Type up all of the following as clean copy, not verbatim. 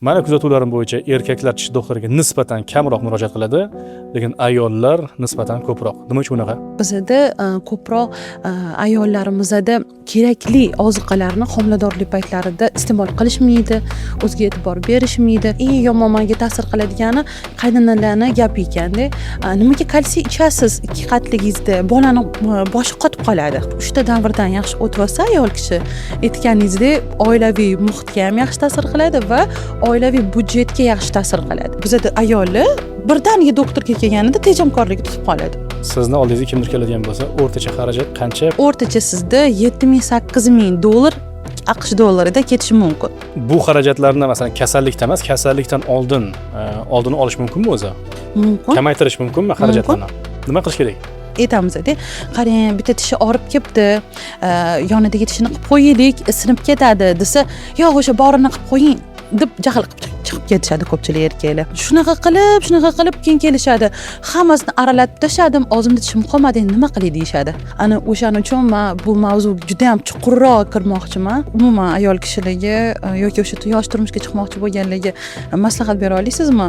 Mana kuzatuvlarim bo'yicha erkaklar tish doktoriga nisbatan kamroq murojaat qiladi, lekin ayollar nisbatan ko'proq. Nima uchun bunaqa? Bizda ko'proq ayollarimizda kerakli oziqalarni homiladorlik paytlarida iste'mol qilishmaydi, o'ziga e'tibor berishmaydi. Eng yomon menga ta'sir qiladigani qaynanalarni gapi ekanda. Nimaga kalsiy ichasiz 2 qatligingizda bolani boshi qotib qoladi. 3 ta davrdan yaxshi o'tib olsa ayol kishi aytganingizdek oilaviy muhitga ham yaxshi ta'sir qiladi va oilaviy budjetga yaxshi ta'sir qiladi. Bizda ayollar birdaniga doktorga kelganida tejamkorligi tutib qoladi. Sizni oldingizga kimdir keladigan bo'lsa, o'rtacha xarajat qancha? O'rtacha sizda 7,000–8,000 dollar AQSh dollarida ketishi mumkin. Bu xarajatlarni masalan kasallikdan emas, kasallikdan oldini olish mumkinmi o'zi? Mumkin. Kamaytirish mumkinmi xarajatlarni? Nima qilish kerak? Aytamizda, qarang, bitta tishi og'rib ketdi, yonidagi tishini qilib qo'yaylik, sinib ketadi desa, yo'q, o'sha borini qilib qo'ying deb jahl qilib chiqib ketishadi ko'pchilik erkaklar. Shunaqa qilib keyin kelishadi. Hammasini aralatib tashladim, o'zimda tishim qolmadi, endi nima qilay deyishadi. Ana o'shaning uchun men bu mavzuga juda ham chuqurroq kirmoqchiman. Umuman ayol kishilarga yoki o'sha yosh turmushga chiqmoqchi bo'lganlarga maslahat bera olasizmi?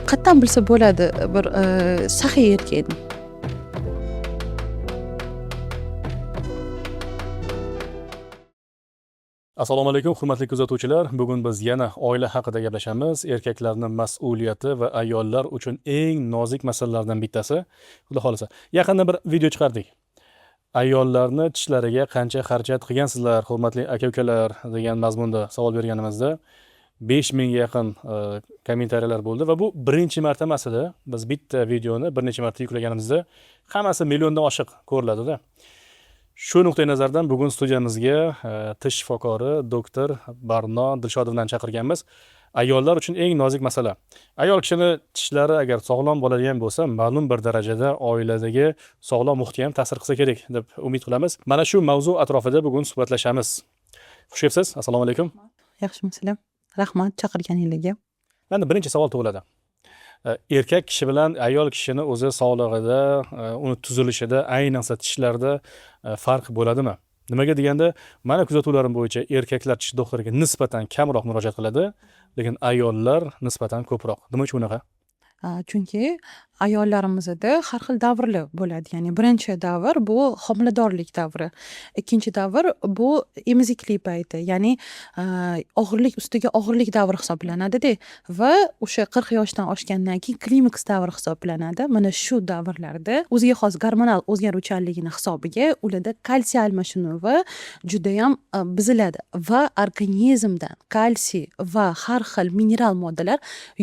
Qayerdan bilsa bo'ladi bir saxiy erkakni? Assalomu alaykum, hurmatli kuzatuvchilar. Bugun biz yana oila haqida gaplashamiz. Erkaklarning mas'uliyati va ayollar uchun eng nozik masalalardan bittasi. Xudo xolasa. Yaqinda bir video chiqardik. Ayollarni tishlariga qancha xarajat qilgansizlar, hurmatli aka-ukalar degan mazmunda savol berganimizda 5000 ga yaqin kommentariyalar bo'ldi va bu birinchi marta emas edi. Biz bitta videoni bir necha marta yuklaganimizda hammasi milliondan oshiq ko'riladi-da. Shu nuqtai nazardan bugun studiyamizga tish shifokori doktor Barno Dilshodovni chaqirganmiz. Ayollar uchun eng nozik masala. Ayol kishining tishlari agar sog'lom bo'ladigan bo'lsa, ma'lum bir darajada oiladagi sog'lom muhitga ham ta'sir qilsa kerak deb umid qilamiz. Mana shu mavzu atrofida bugun suhbatlashamiz. Xush kelibsiz. Assalomu alaykum. Yaxshimisizlar? Rahmat chaqirganingizga. Menda birinchi savol tug'iladi. Erkak kishi bilan ayol kishini o'zi sog'lig'ida, uni tuzilishida, ayniqsa tishlarda farq bo'ladimi? Nimaga deganda, mana kuzatuvlarim bo'yicha erkaklar tish doktoriga nisbatan kamroq murojaat qiladi, lekin ayollar nisbatan ko'proq. Nima uchun bunaqa? Chunki ayollarimizda har xil davrlar bo'ladi. Ya'ni birinchi davr bu homiladorlik davri. Ikkinchi davr bu emiziklik payti, ya'ni og'irlik ustiga og'irlik davri hisoblanadi-da va o'sha 40 yoshdan oshgandan keyin klimaks davri hisoblanadi. Mana shu davrlarda o'ziga xos gormonal o'zgaruvchanligini hisobiga ularda kalsiy almashinuvi juda ham buziladi va organizmdan kalsiy va har xil mineral moddalar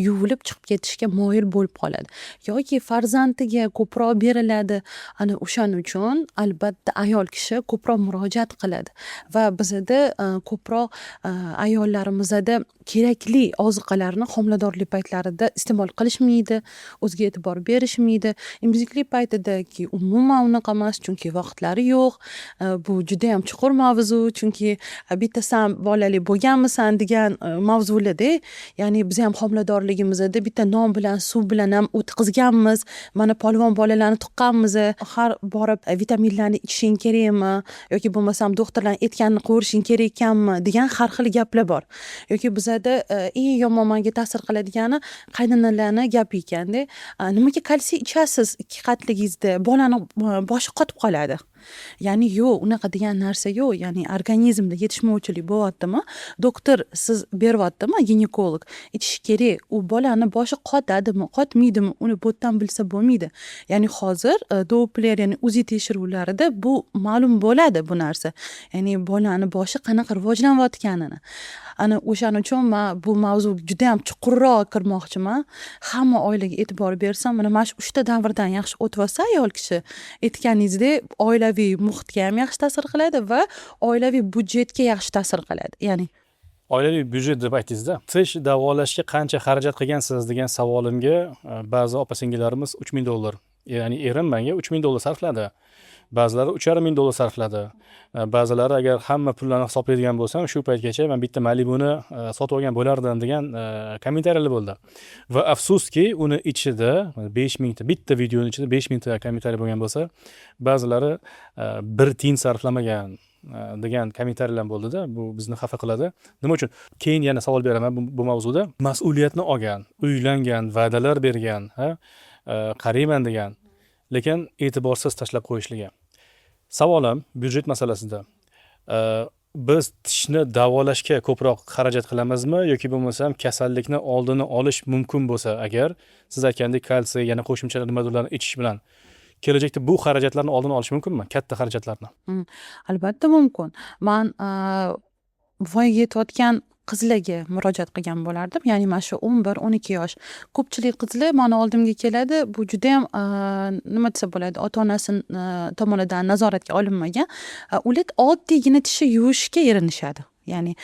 yuvilib chiqib ketishga moyil bo'lib qoladi. Yoki farzandiga ko'proq beriladi. Ana o'shaning uchun albatta ayol kishi ko'proq murojaat qiladi va bizda ko'proq ayollarimizda kerakli oziqalarni homiladorlik paytlarida iste'mol qilishmaydi, o'ziga e'tibor berishmaydi. Emiziklik paytidagi umuman unaqa emas, chunki vaqtlari yo'q. Bu juda ham chuqur mavzu, chunki bittasan bolali bo'lganmisan degan mavzularda, ya'ni biz ham homiladorligimizda bitta non bilan suv bilan ham o'tkazganmiz. Mana polvon bolalarni tuqqanmiz. Har borib vitaminlarni ichishing kerakmi yoki bo'lmasam doktorlar aytganini ko'rishing kerak ekanmi degan har xil gaplar bor. Yoki bizda eng yomon menga ta'sir qiladigani qaynanalarni gapi ekanda. Nimaga kalsiy ichasiz 2 qatligingizda bolani boshi qotib qoladi. Ya'ni yo'q, unaqa degan narsa yo'q. Ya'ni organizmda yetishmovchilik bo'lyaptimi? Doktor siz beryaptimi, ginekolog ichish kerak. U bolani boshi qotadimi, qotmaydimi, uni bo'tdan bilsa bo'lmaydi. Ya'ni hozir Doppler, ya'ni UZI tekshiruvlarida bu ma'lum bo'ladi bu narsa. Ya'ni bolani boshi qanaqa rivojlanayotganini. Ana o'shaning uchun men bu mavzuga juda ham chuqurroq kirmoqchiman. Hamma oilaga e'tibor bersam, mana shu 3 ta davrdan yaxshi o'tib olsa ayol kishi aytganingizdek oilaviy muhitga ham yaxshi ta'sir qiladi va oilaviy budjetga yaxshi ta'sir qiladi. Ya'ni Oilaviy byudjet deb aytdingizda, tish davolashga qancha xarajat qilgansiz degan savolimga ba'zi opa-singillarimiz 3000 dollar, ya'ni erim menga 3000 dollar sarfladi. ba'zilari $3,500 sarfladi. Ba'zilari agar hamma pullarni hisoblaydigan bo'lsam, shu paytgacha men bitta Malibuni sotib olgan bo'lardim degan kommentariyalar bo'ldi. Va afsuski, uni ichida 5000 ta bitta videoning ichida 5000 ta kommentariy bo'lgan bo'lsa, ba'zilari 1 tiyin sarflamagan degan kommentariyalar bo'ldi-da, bu bizni xafa qiladi. Nima uchun? Keyin yana savol beraman bu mavzuda. Mas'uliyatni olgan, uylangan, va'dalar bergan, qarayman degan, lekin e'tiborsiz tashlab qo'yishligi. Savolim byudjet masalasida. Biz tishni davolashga ko'proq xarajat qilamizmi yoki bo'lmasam kasallikni oldini olish mumkin bo'lsa agar, siz aytgandek kalsiy, yana qo'shimcha nimalarni ichish bilan kelajakda bu xarajatlarni oldini olish mumkinmi? Katta xarajatlarni. Albatta mumkin. Men voyaga yetayotgan qizlarga murojaat qilgan bo'lardim. Ya'ni mana shu 11-12 yosh. Ko'pchilik qizlar meni oldimga keladi. Bu juda ham nima desa bo'ladi, ota-onasi tomonidan nazoratga olinmagan. Ular oddiygina tishi yuvishga erinishadi. Ya'ni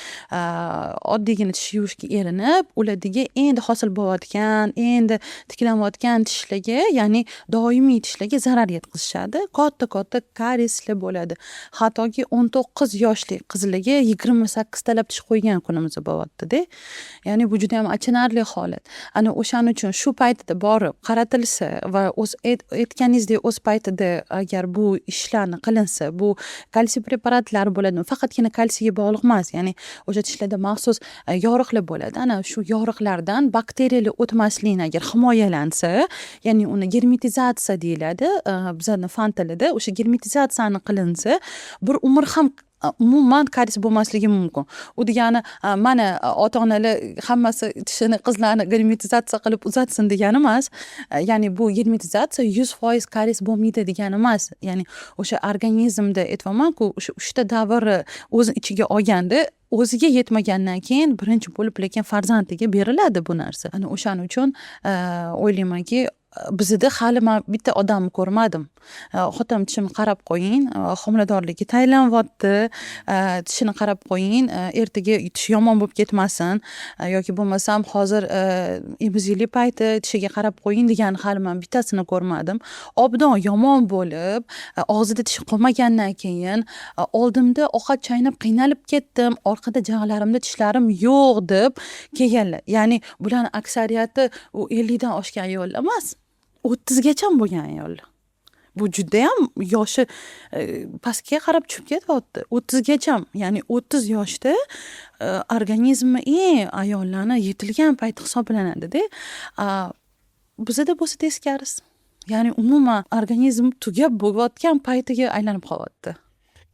oddiygina tish yuvishga erinib, ularga endi hosil bo'layotgan, endi tiklanayotgan tishlarga, ya'ni doimiy tishlarga zarar yetkazishadi. Katta karieslar bo'ladi. Hattoki 19 yoshli qizlarga 28 talab tish qo'ygan kunimiz bo'lyapti-da. Ya'ni bu juda ham achinarli holat. Ana o'shaning uchun shu paytida borib qaratilsa va o'z aytganingizdek o'z paytida agar bu ishlarni qilinsa, bu kalsiy preparatlari bo'ladi. Faqatgina kalsiyga bog'liq emas. Ya'ni o'sha tishlarda maxsus yoriqlar bo'ladi. Ana shu yoriqlardan bakteriyalar o'tmaslikni agar himoyalansa, ya'ni uni germetizatsiya deyiladi, bizning fan tilida. O'sha germetizatsiyani qilinsa, bir umr ham umuman karies bo'lmasligi mumkin. U degani mana ota-onalar hammasi tishini qizlarni germetizatsiya qilib uzatsin degani emas. Ya'ni bu germetizatsiya 100% karies bo'lmaydi degani emas. Ya'ni o'sha organizmda aytvaman-ku, o'sha 3 ta davrni o'z ichiga olganda o'ziga yetmagandan keyin birinchi bo'lib lekin farzandiga beriladi bu narsa. Ana o'shaning uchun o'ylaymanki, bizda hali men bitta odamni ko'rmadim. Xotim tishimni qarab qo'ying, homiladorlikka tayinlanyapti, tishini qarab qo'ying, ertaga tish yomon bo'lib ketmasin yoki bo'lmasam hozir emiziklik payti tishiga qarab qo'ying degan hali men bittasini ko'rmadim. Obdon yomon bo'lib, og'zida tish qolmagandan keyin oldimda ovqat chaynab qiynalib ketdim, orqada jag'larimda tishlarim yo'q deb kelganlar. Ya'ni bularning aksariyati u 50 dan oshgan ayollar emas. 30 gacha bo'lgan ayollar. Bu juda ham yoshi pastga qarab tushib ketyapti. 30 gacha, ya'ni 30 yoshda organizmi ayollarni yetilgan payt hisoblanadi-da. Bizda bo'lsa teskarisi. Ya'ni umuman organizm tugab bo'layotgan paytiga aylanib qolyapti.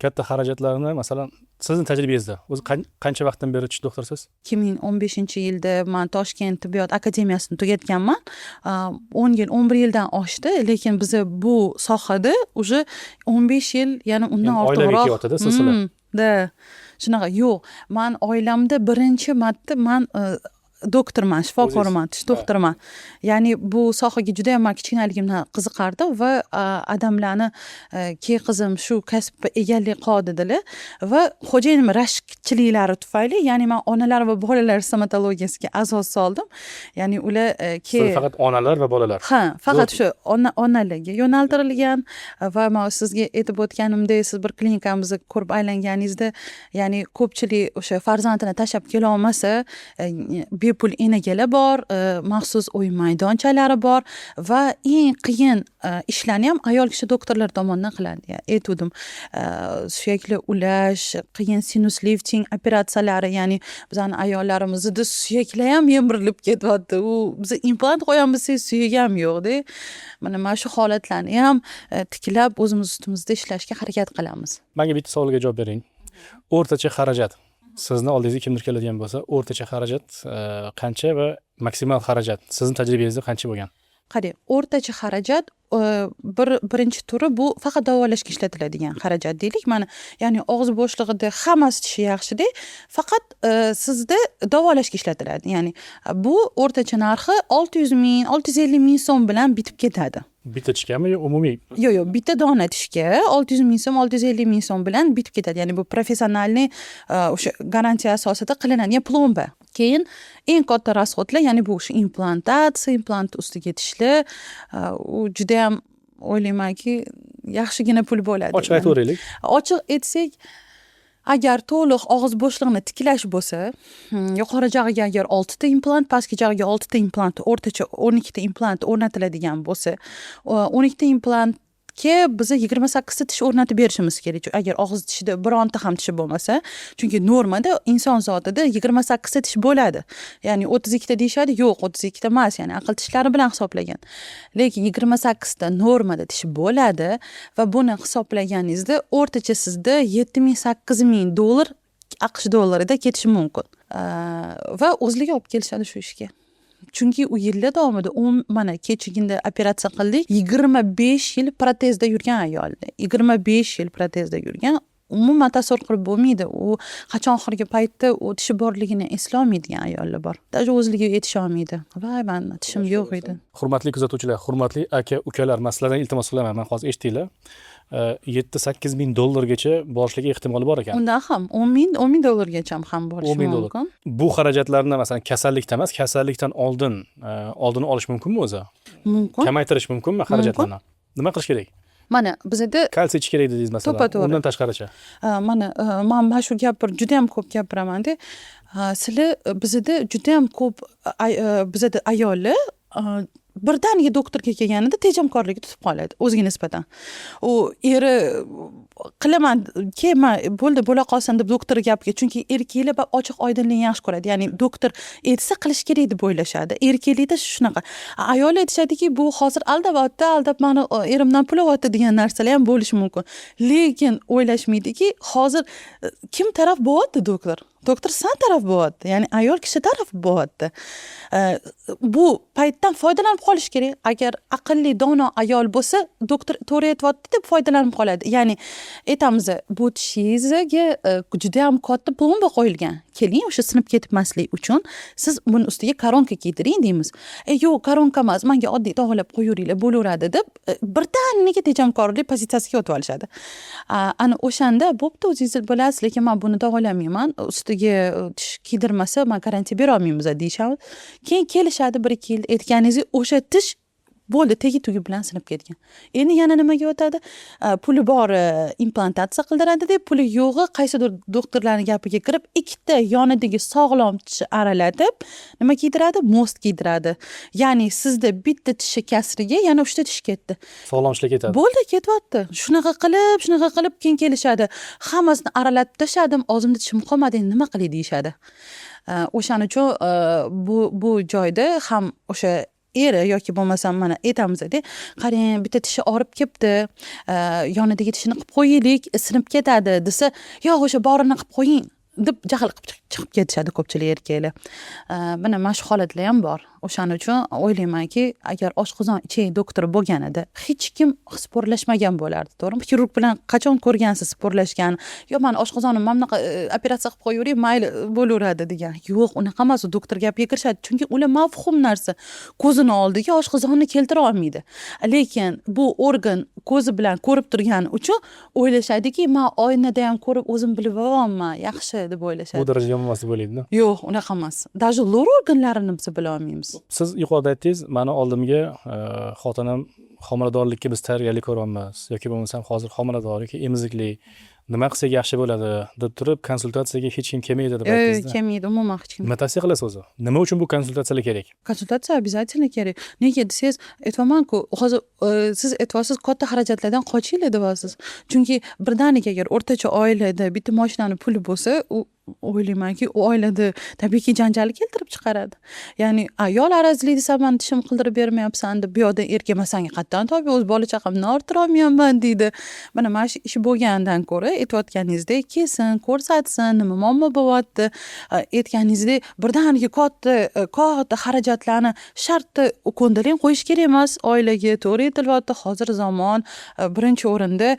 Katta xarajatlarni, masalan, sizning tajribangizda o'zi qancha vaqtdan beri tish doktorisiz? 2015-yilda men Toshkent tibbiyot akademiyasini tugatganman. 10 yil, 11 yildan oshdi, lekin biz bu sohada уже 15 yil, ya'ni undan ortiqroq. Oilaviy ketadi silsila. Da. Shunaqa yo'q. Men oilamda birinchi marta men doktorman, shifokorman, tish doktorman. Ya'ni bu sohaga juda ham kichkinaligimdan qiziqardim va odamlarni "Ke qizim, shu kasbga egalik qil" dedilar va xo'jayinim rashkchiliklari tufayli, ya'ni men onalar va bolalar stomatologiyasiga asos soldim. Ya'ni ular faqat onalar va bolalar. Ha, faqat shu onalarga yo'naltirilgan va men sizga aytib o'tganimdek, siz bir klinikamizni ko'rib aylanganingizda, ya'ni ko'pchilik o'sha farzandini tashlab kela olmasa, bepul enagalar bor, maxsus o'yin maydonchalari bor va eng qiyin ishlarni ham ayol kishi doktorlar tomonidan qiladi. Aytdim, suyakli ulash, qiyin sinus lifting operatsiyalari, ya'ni bizning ayollarimizda suyaklar ham yemirilib ketyapti. U biz implant qo'yamiz, suyak ham yo'q-da. Mana shu holatlarni ham tiklab o'zimiz ustimizda ishlashga harakat qilamiz. Menga bitta savolga javob bering. O'rtacha xarajat, sizni oldingizga kimdir keladigan bo'lsa, o'rtacha xarajat qancha va maksimal xarajat sizning tajribangizda qancha bo'lgan? Qarang, o'rtacha xarajat birinchi turi bu faqat davolashga ishlatiladigan xarajat deylik. Mana, ya'ni og'iz bo'shlig'ida hammasi tishi yaxshi-da, faqat sizda davolashga ishlatiladi. Ya'ni bu o'rtacha narxi 600 ming, 650 ming so'm bilan bitib ketadi. Bitta tishgami yo umumiy? Yo'q, bitta dona tishga 600 ming so'm, 650 ming so'm bilan bitib ketadi. Ya'ni bu professionalniy o'sha garantiya asosida qilinadigan plomba. Keyin eng katta rasxodlar, ya'ni bu o'sha implantatsiya, implant ustiga tishlar, u juda ham o'ylaymanki yaxshigina pul bo'ladi. Ochiq aytaveraylik. Ochiq aytsak, agar to'liq og'iz bo'shlig'ini tiklash bo'lsa, yuqori jag'iga agar 6 ta implant, pastki jag'iga 6 ta implant, o'rtacha 12 ta implant o'rnatiladigan bo'lsa, 12 ta implantga biza 28 ta tish o'rnatib berishimiz kerak. Agar og'iz tishida bironta ham tishi bo'lmasa, chunki normada inson zotida 28 ta tish bo'ladi. Ya'ni 32 ta deyishadi, yo'q, 32 ta emas, ya'ni aql tishlari bilan hisoblagan. Lekin 28 ta normada tish bo'ladi va buni hisoblaganingizda o'rtacha sizda $7,000-8,000 AQSh dollarida ketishi mumkin. Va o'zligi olib kelishadi shu ishga. Chunki u yillar davomida mana kechagina operatsiya qildik, 25 yil protezda yurgan ayol. 25 yil protezda yurgan. Umuman tasavvur qilib bo'lmaydi. U qachon oxirgi paytda u tishi borligini eslolmaydigan ayollar bor. Даже o'zligiga yetisha olmaydi. Voy, men tishim yo'q edi. Hurmatli kuzatuvchilar, hurmatli aka, ukalar, sizlardan iltimos qilaman, men hozir eshitdinglar. 7-8 ming dollargacha borishligi ehtimoli bor ekan. Undan ham 10 ming dollargacha ham borishi 10 ming dollar. mumkin. Bu xarajatlarni masalan kasallikdan emas, kasallikdan oldini olish mumkinmi o'zi? Mumkin. Kamaytirish mumkinmi xarajatlarni? Nima qilish kerak? Mana bizda Kalsiy ichish kerak dedingiz masalan. To'ppa-to'g'ri. Undan tashqaricha. men shu juda ham ko'p gapiramanda. Sizlar bizda juda ham ko'p bizda ayollar birdaniga doktorga kelganida tejamkorligi tutib qoladi o'ziga nisbatan. U eri qilaman, kelma, bo'ldi, bo'la qolsin deb doktor gapiga, chunki erkaklar ochiq oydinlikni yaxshi ko'radi. Ya'ni doktor aytsa qilish kerak deb o'ylashadi. Erkaklarda shunaqa. Ayol aytishadiki, bu hozir aldab meni erimdan pul olyapti degan narsalar ham bo'lishi mumkin. Lekin o'ylashmaydiki, hozir kim taraf bo'lyapti doktor? Doktor san taraf bo'lyapti. Ya'ni ayol kishi taraf bo'lyapti. Bu paytdan foydalanib qolish kerak. Agar aqlli, dono ayol bo'lsa, doktor to'g'ri aytyapti deb foydalanib qoladi. Ya'ni aytamiz, bu tishingizga juda ham katta plomba qo'yilgan. Keling, o'sha sinib ketmaslik uchun siz buni ustiga koronka kiydiring deymiz. Yo'q, koronka emas, menga oddiy tog'lab qo'yaveringlar, bo'laveradi deb birdaniga tejamkorlik pozitsiyasiga o'tib olishadi. Ana o'shanda bo'pti, o'zingiz bilasiz, lekin men buni davolamayman. Ustiga tish kiydirmasa men garantiya bera olmaymiz deyishadi. Keyin kelishadi 1-2 yil, aytganingiz o'sha tish bo'ldi, tegi tugi bilan sinib ketgan. Endi yana nimaga o'tadi? Puli bor implantatsiya qildiradi deb, puli yo'g'i qaysidir doktorlarning gapiga kirib, ikkita yonidagi sog'lom tish aralatib, nima kiydiradi? Most kiydiradi. Ya'ni sizda bitta tishi kasriga yana 3 ta tish ketdi. Sog'lomchilik ketadi. Bo'ldi, ketyapti. Shunaqa qilib keyin kelishadi. Hammasini aralatib tashladim, og'zimda tishim qolmadi, endi nima qilay deyishadi. O'shaning uchun bu joyda ham o'sha eri yoki bo'lmasam mana aytamizda, qarang, bitta tishi og'rib ketdi, yonidagi tishini qilib qo'yaylik, sinib ketadi desa, yo'q, o'sha borini qilib qo'ying deb jahl qilib chiqib ketishadi ko'pchilik erkaklar. Mana shu holatlar ham bor. O'shaning uchun o'ylaymanki, agar oshqozon ichak doktori bo'lganida hech kim sporlashmagan bo'lardi, to'g'rimi? Xirurg bilan qachon ko'rgansiz sporlashgan? Yo, men oshqozonim mana bunaqa operatsiya qilib qo'yaveray, mayli, bo'laveradi degan. Yo'q, unaqa emas, doktor gapiga kirishadi. Chunki ular mavhum narsa. Ko'zini oldiga oshqozonni keltira olmaydi. Lekin bu organ ko'zi bilan ko'rib turgani uchun o'ylashadiki, men oynada ham ko'rib o'zim bilib olmayman, yaxshi deb o'ylashadi. Bu daraja yomon emas deb o'ylaydi-da. Yo'q, unaqa emas. Даже lor organlarini biz bila olmaymiz. Siz yuqorida aytdingiz, meni oldimga xotinim homiladorlikka biz tayyorgarlik ko'ryapmiz yoki bo'lmasam hozir homilador yoki emizikli, nima qilsak yaxshi bo'ladi deb turib, konsultatsiyaga hech kim kelmaydi deb aytdingiz. Kelmaydi, umuman hech kim. Nima tavsiya qilasiz o'zi? Nima uchun bu konsultatsiyalar kerak? Konsultatsiya обязательно kerak. Nega desangiz, aytayman-ku, hozir siz aytyapsiz, katta xarajatlardan qochinglar deyapsiz. Chunki birdaniga agar o'rtacha oilada bitta mashinani puli bo'lsa, u o'ylaymanki, u oilada tabiiyki janjal keltirib chiqaradi. Ya'ni ayol arazli desa, men tishim qildirib bermayapsan deb, bu yoqda erkak masanga qatdan tobi o'z bola chaqamni orttira olmayapman deydi. Mana shu ish bo'lgandan ko'ra aytayotganingizdek, kelsin, ko'rsatsin, nima muammo bo'lyapti. Aytganingizdek, birdaniga katta xarajatlarni shartda ko'ndalang qo'yish kerak emas oilaga. To'g'ri aytilyapti, hozir zamon birinchi o'rinda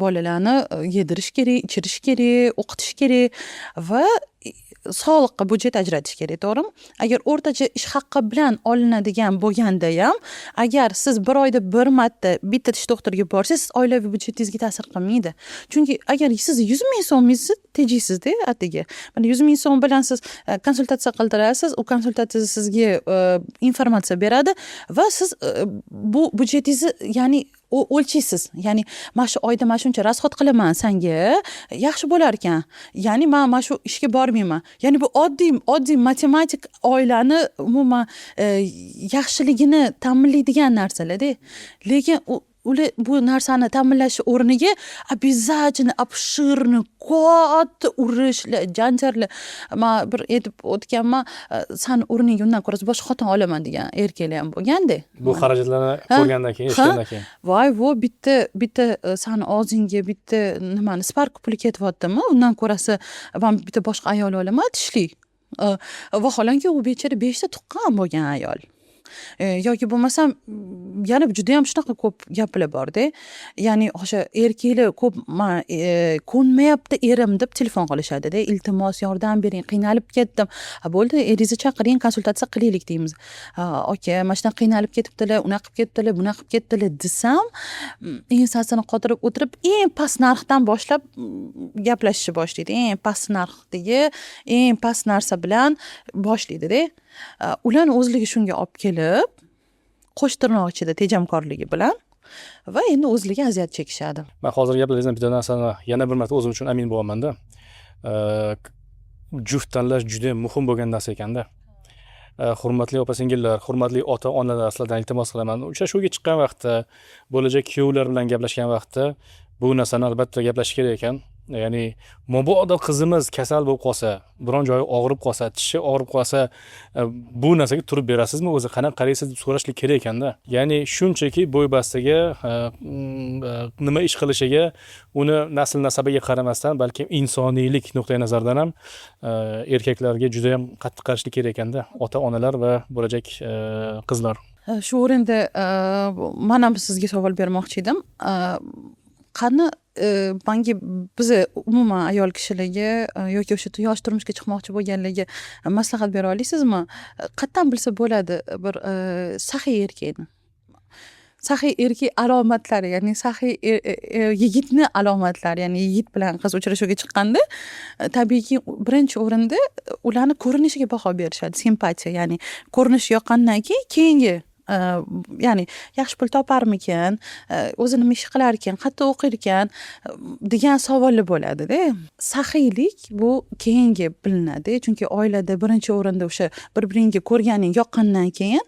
bolalarni yedirish kerak, ichirish kerak, o'qitish kerak va soliqqa byudjet ajratish kerak, to'g'rimi? Agar o'rtacha ish haqqi bilan olinadigan bo'lganda ham, agar siz bir oyda bir marta bitta tish doktoriga borsangiz, siz oilaviy byudjetingizga ta'sir qilmaydi. Chunki agar siz 100 ming so'mingizni tejaysizda atigi. Mana 100 ming so'm bilan siz konsultatsiya qildirasiz, u konsultatsiya sizga informatsiya beradi va siz bu byudjetingizni, ya'ni o'lchaysiz. Ya'ni mana shu oyda mana shuncha rasxod qilaman sanga, yaxshi bo'lar ekan. Ya'ni men mana shu ishga bormayman. Ya'ni bu oddiy matematik oilani umuman yaxshiligini ta'minlaydigan narsalar-da. Lekin ular bu narsani ta'minlash o'rniga обязательно обширно katta urushlar, janjallar. Men bir aytib o'tganman, san o'rniga undan ko'ra boshqa xotin olaman degan erkaklar ham bo'lganda. Bu xarajatlarni ko'rgandan keyin, eshitgandan keyin. Voy, bu bitta sani og'zingga bitta nimani spark puli ketyaptimi? Undan ko'rasi men bitta boshqa ayol olaman, tishli. Vaholanki u bechara 5 ta tuqqan bo'lgan ayol. Yoki bo'lmasam yana juda ham shunaqa ko'p gaplar bor-da. Ya'ni o'sha erkaklar ko'p ko'nmayapti erim deb telefon qilishadi-da. Iltimos, yordam bering, qiynalib ketdim. Bo'ldi, eringizni chaqiring, konsultatsiya qilaylik deymiz. Aka, mana shunaqa qiynalib ketibdilar, unaqa qilib ketdilar, bunaqa qilib ketdilar desam, ensasini qotirib o'tirib, eng past narxdan boshlab gaplashishni boshlaydi. Eng past narxdagi, eng past narsa bilan boshlaydi-da. Ularni o'zligi shunga olib kelib, qo'sh tirnoq ichida tejamkorligi bilan va endi o'zligi aziyat chekishadi. Men hozir gaplaringizdan bitta narsani yana bir marta o'zim uchun amin bo'laman-da. Juft tanlash juda muhim bo'lgan narsa ekanda. Hurmatli opa-singillar, hurmatli ota-onalar, sizlardan iltimos qilaman. Uchrashuvga chiqqan vaqtda, bo'lajak kuyovlar bilan gaplashgan vaqtda bu narsani albatta gaplashish kerak ekan. Ya'ni mabodo qizimiz kasal bo'lib qolsa, biron joyi og'rib qolsa, tishi og'rib qolsa, bu narsaga turib berasizmi? O'zi qanaqa qaraysiz deb so'rashlik kerak ekanda. Ya'ni shunchaki bo'ybastaga, nima ish qilishiga, uni nasl nasabiga qaramasdan, balki insoniylik nuqtai nazaridan ham erkaklarga juda ham qattiq qarashlik kerak ekanda, ota-onalar va bo'lajak qizlar. Shu o'rinda men ham sizga savol bermoqchi edim. Qani bangi bizni umuman ayol kishilarga yoki o'sha yosh turmushga chiqmoqchi bo'lganlarga maslahat bera olasizmi? Qayerdan bilsa bo'ladi bir saxiy erkakni? Saxiy erkak alomatlari, ya'ni saxiy yigitni alomatlari, ya'ni yigit bilan qiz uchrashuvga chiqqanda tabiiyki birinchi o'rinda ularni ko'rinishiga baho berishadi, simpatiya, ya'ni ko'rinish yoqqandan keyingi ya'ni yaxshi pul toparmikan, o'zi nima ish qilar ekan, qayerda o'qir ekan degan savollar bo'ladi-da. Saxiylik bu keyingi bilinadi, chunki oilada birinchi o'rinda o'sha bir-biringga ko'rganing, yoqqandan keyin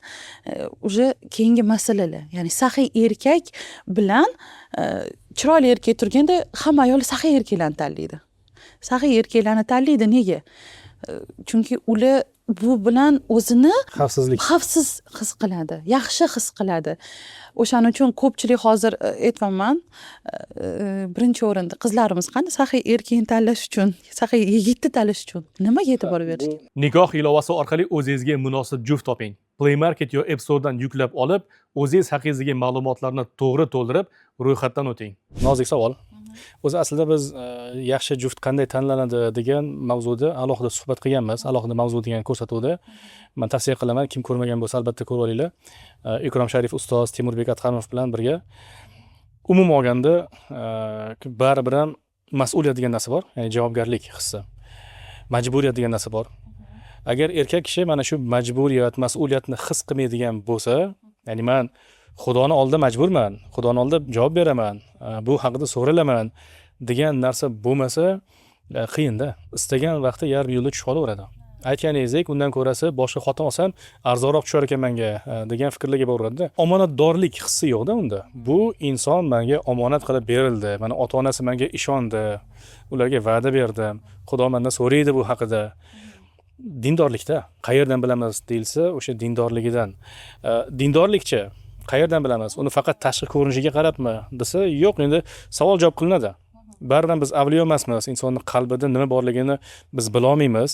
o'sha keyingi masalalar. Ya'ni saxiy erkak bilan chiroyli erkak turganda hamma ayol saxiy erkaklarni tanlaydi. Saxiy erkaklarni tanlaydi. Nega? Chunki ular bu bilan o'zini xavfsiz his qiladi, yaxshi his qiladi. O'shaning uchun ko'pchilik hozir aytvaman, birinchi o'rinda qizlarimiz qani saxiy erkakni tanlash uchun, saxiy yigitni tanlash uchun nimaga e'tibor berish kerak? Nikoh ilovasi orqali o'zingizga munosib juft toping. Play Market yo App Store'dan yuklab olib, o'zingiz haqingizga ma'lumotlarni to'g'ri to'ldirib, ro'yxatdan o'ting. Nozik savol. O'zi aslida biz yaxshi juft qanday tanlanadi degan mavzuda alohida suhbat qilganmiz, alohida mavzu degan ko'rsatuvda. Men tavsiya qilaman, kim ko'rmagan bo'lsa albatta ko'rib olinglar. Ikrom Sharif ustoz Temurbek Adhamov bilan birga. Umuman olganda, baribir ham mas'uliyat degan narsa bor, ya'ni javobgarlik hissi. Majburiyat degan narsa bor. Agar erkak kishi mana shu majburiyat, mas'uliyatni his qilmaydigan bo'lsa, ya'ni men Xudoni oldida majburman, Xudoni oldida javob beraman, bu haqida so'ralaman degan narsa bo'lmasa, qiyinda. Istagan vaqtda yarim yo'lda tushib qolaveradi. Aytganingizdek, undan ko'rasi boshqa xotin olsam arzonroq tushar ekan menga degan fikrlarga boraveradi. Omonatdorlik hissi yo'qda unda. Bu inson menga omonat qilib berildi. Mana ota-onasi menga ishondi. Ularga va'da berdim. Xudo mendan so'raydi bu haqida. Dindorlikda qayerdan bilamiz deyilsa, o'sha dindorligidan. Dindorlikchi qayerdan bilamiz? Uni faqat tashqi ko'rinishiga qarabmi desa, yo'q, endi savol javob qilinadi. Baribir biz avliyo emasmiz. Insonning qalbida nima borligini biz bila olmaymiz.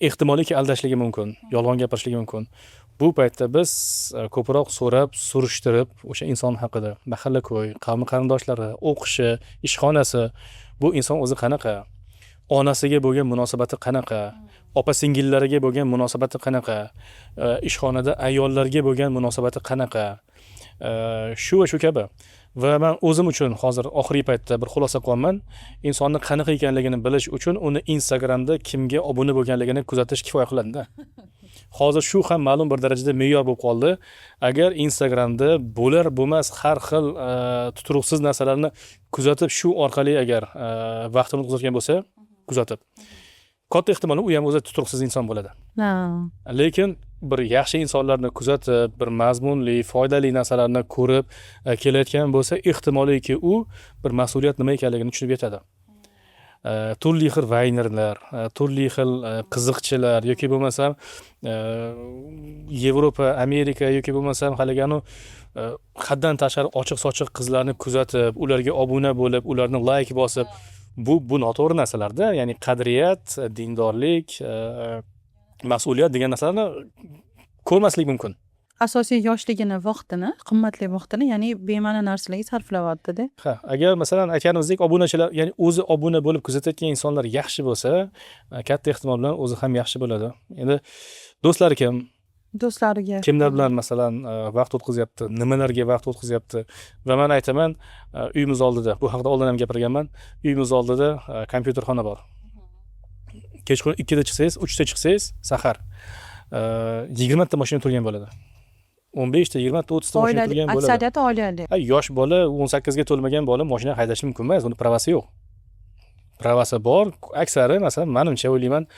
Ehtimolki aldashligi mumkin, yolg'on gapirishligi mumkin. Bu paytda biz ko'proq so'rab, surishtirib, o'sha inson haqida, mahalla-ko'y, qavmi qarindoshlari, o'qishi, ishxonasi, bu inson o'zi qanaqa, onasiga bo'lgan munosabati qanaqa, opa singillariga bo'lgan munosabati qanaqa, ishxonada ayollarga bo'lgan munosabati qanaqa, shu va shu kabi. Va men o'zim uchun hozir oxirgi paytda bir xulosa qilyapman. Insonni qanaqa ekanligini bilish uchun uni Instagramda kimga obuna bo'lganligini kuzatish kifoya qiladi-da. Hozir shu ham ma'lum bir darajada me'yor bo'lib qoldi. Agar Instagramda bo'lar bo'lmas har xil tuturuqsiz narsalarni kuzatib, shu orqali agar vaqtini o'tkazayotgan bo'lsa, kuzatib, katta ehtimol u ham o'zi tuturuqsiz inson bo'ladi. Lekin bir yaxshi insonlarni kuzatib, bir mazmunli, foydali narsalarni ko'rib kelayotgan bo'lsa, ehtimoliki u bir mas'uliyat nima ekanligini tushunib yetadi. Turli xil vaynerlar, turli xil qiziqchilar yoki bo'lmasam Yevropa, Amerika yoki bo'lmasam haligani haddan tashqari ochiq-sochiq qizlarni kuzatib, ularga obuna bo'lib, ularni like bosib, bu noto'g'ri narsalarda, ya'ni qadriyat, dindorlik, mas'uliyat degan narsalarni ko'rmaslik mumkin. Asosiy yoshligini, vaqtini, qimmatli vaqtini, ya'ni bema'ni narsalarga sarflayapti-da. Ha, agar masalan aytganimizdek obunachilar, ya'ni o'zi obuna bo'lib kuzatayotgan insonlar yaxshi bo'lsa, katta ehtimol bilan o'zi ham yaxshi bo'ladi. Endi do'stlari kim? Do'stlariga Kimlar bilan masalan vaqt o'tkazyapti, nimalarga vaqt o'tkazyapti? Va men aytaman, uyimiz oldida, bu haqida oldin ham gapirganman, uyimiz oldida kompyuterxona bor. Kechqurun 2 da chiqsangiz, 3 da chiqsangiz, sahar 20 ta mashina turgan bo'ladi. 15 ta, 20 ta, 30 ta mashina turgan bo'ladi. Aksariyati oilali. Yosh bola, 18 ga to'lmagan bola mashina haydashi mumkin emas, uni pravasi yo'q. Pravasi bor, aksari masalan menimcha o'ylayman,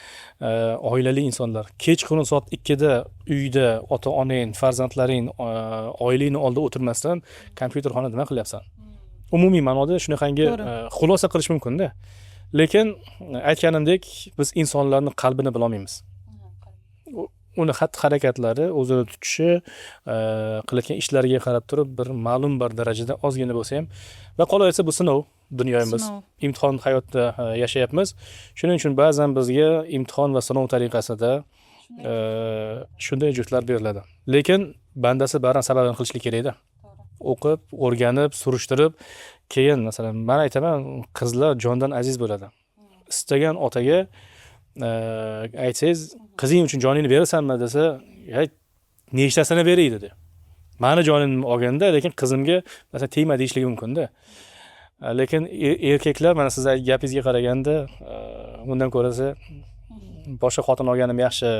oilali insonlar. Kechqurun soat 2 da uyda ota-onang, farzandlaring, oilang oldida o'tirmasdan kompyuterxonada nima qilyapsan? Umumiy ma'noda shunaqangi xulosa qilish mumkin-da. Lekin aytganimdek, biz insonlarning qalbini bila olmaymiz. Uni xatti-harakatlari, o'zini tutishi, qilayotgan ishlariga qarab turib bir ma'lum bir darajada ozgina bo'lsa ham va qolaversa bu sinov dunyomiz, imtihon hayotda yashayapmiz. Shuning uchun ba'zan bizga imtihon va sinov tariqasida shunday juftlar beriladi. Lekin bandasi baran sababini qilishlik kerak-da. O'qib, o'rganib, surishtirib, keyin masalan men aytaman, qizlar jondan aziz bo'ladi. Istagan otaga aytsangiz, qizing uchun joningni berasanmi desa, nechtasini beray dedi. Meni jonimni olganda, lekin qizimga masalan tegma deyishligi mumkin-da. Lekin erkaklar mana siz gapingizga qaraganda, undan ko'rasa boshqa xotin olganim yaxshi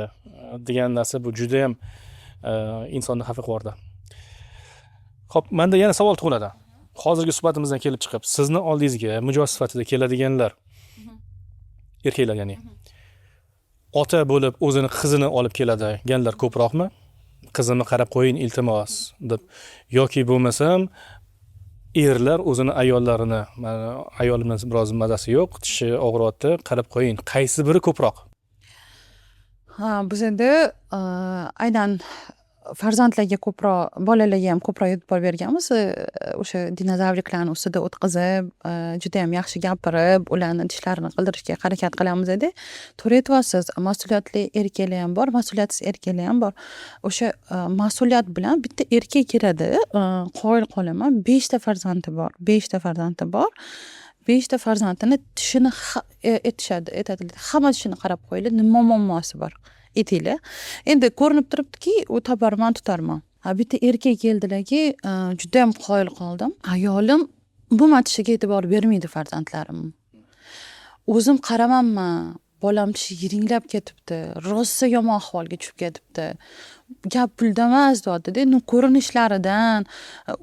degan narsa bu juda ham insonni xafa qilardi. Xo'p, menda yana savol tug'iladi. Hozirgi suhbatimizdan kelib chiqib, sizni oldingizga mijoz sifatida keladiganlar, erkaklar ya'ni, ota bo'lib o'zini qizini olib keladiganlar ko'proqmi? Qizimni qarab qo'ying iltimos deb, yoki bo'lmasam erlar o'zini ayollarini, ayolimdan biroz mazasi yo'q, tishi og'riyapti, qarab qo'ying. Qaysi biri ko'proq? Bizda aynan farzandlarga ko'proq, bolalarga ham ko'proq e'tibor berganmiz. O'sha dinozavriklarni ustida o'tkazib, juda ham yaxshi gapirib, ularni tishlarini qildirishga harakat qilamiz edi. To'g'ri aytyapsiz, mas'uliyatli erkaklar ham bor, mas'uliyatsiz erkaklar ham bor. O'sha mas'uliyat bilan bitta erkak keladi, qoyil qolaman, 5 ta farzandi bor. 5 ta farzandi bor. 5 ta farzandini tishini aytadilar. Hamma tishini qarab qo'yinglar, nima muammosi bor? Aytinglar. Endi ko'rinib turibdiki, u toparman, tutarman. Bitta erkak keldilarki, juda ham qoyil qoldim. Ayolim bu tishiga e'tibor bermaydi farzandlarim. O'zim qaramanmi, bolam tishi yiringlab ketibdi, rosa yomon ahvolga tushib ketibdi. Gap pulda emas deyapti-da, ko'rinishlaridan,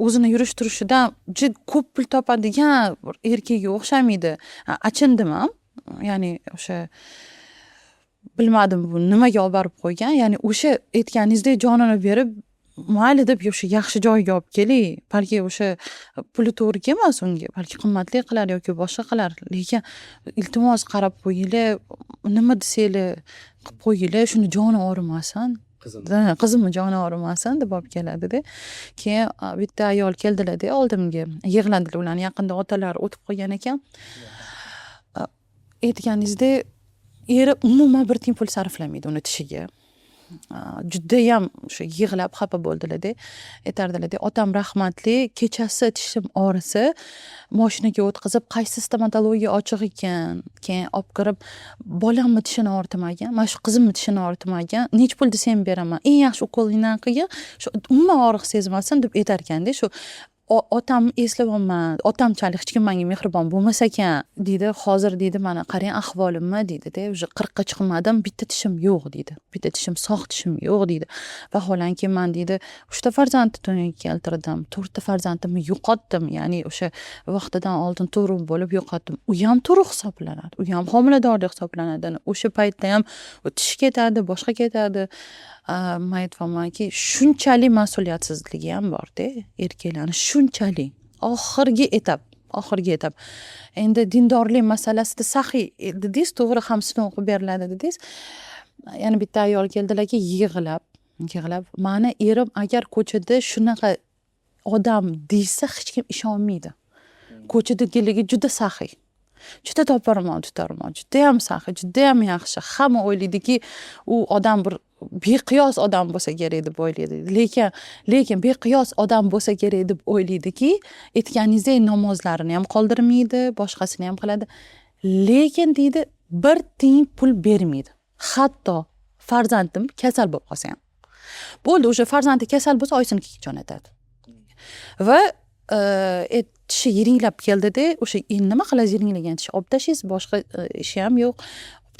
o'zini yurish-turishidan juda ko'p pul topadigan erkakka o'xshamaydi. Achindim ham. Ya'ni o'sha bilmadim bu nimaga olib borib qo'ygan. Ya'ni o'sha aytganingizdek jonini berib, mayli deb o'sha yaxshi joyga olib keling. Balki o'sha puli to'g'ri kelmas unga, balki qimmatli qilar yoki boshqa qilar. Lekin iltimos qarab qo'yinglar, nima desanglar qilib qo'yinglar, shuni joni og'rimasin. Qizimni joni og'rimasin deb olib keladi-da. Keyin bitta ayol keldilar-da oldimga. Yig'ladilar, ularning yaqinda otalari o'tib qolgan ekan. Aytganingizdek eri umuman bir tiyin pul sarflamaydi uni tishiga. judayam o'sha yig'lab xafa bo'ldilarda. Aytardilarda, otam rahmatli kechasi tishim og'risa moshinaga o'tkazib qaysi stomatologiya ochiq ekan, keyin olib kirib bolamni tishini og'ritmagan, mana shu qizimni tishini og'ritmagan, nech pul desam beraman, eng yaxshi ukolingdan qilgin, shu umuman og'riq sezmasin deb aytarkanda. Shu otamni eslayapman, otamchalik hech kim menga mehribon bo'lmas ekan deydi. Hozir deydi, mana qarang ahvolimni deydi-da, уже 40 ga chiqmadim, bitta tishim yo'q deydi. Bitta tishim, sog' tishim yo'q deydi. Vaholanki men deydi 3 ta farzandni dunyoga keltirdim, 4 ta farzandimni yo'qotdim. Ya'ni o'sha vaqtidan oldin tug'ruq bo'lib yo'qotdim. U ham tug'ruq hisoblanadi, u ham homiladorlik hisoblanadi. O'sha paytda ham tish ketadi, boshqa ketadi. Men aytayapmanki, shunchalik mas'uliyatsizligi ham bor-da erkaklarni, shunchalik. Oxirgi etap. Endi dindorlik masalasida saxiy dedingiz, to'g'ri, ham sinov o'qib beriladi dedingiz. Yana bitta ayol keldilarki, yig'lab, mani erim agar ko'chada shunaqa odam desa hech kim ishonmaydi. Ko'chadagiligi juda saxiy. Juda toparmon, judayam saxiy, judayam yaxshi. Hamma o'ylaydiki, u odam bir beqiyos odam bo'lsa kerak deb o'ylaydi. Lekin beqiyos odam bo'lsa kerak deb o'ylaydiki, aytganingizdek namozlarini ham qoldirmaydi, boshqasini ham qiladi. Lekin deydi, bir tiyin pul bermaydi. Hatto farzandim kasal bo'lib qolsa ham. Bo'ldi, o'sha farzandi kasal bo'lsa, oyisinikiga jo'natadi. Va tishi yiringlab keldida, o'sha nima qilasiz, yiringlagan tish olib tashlaysiz, boshqa ishi ham yo'q.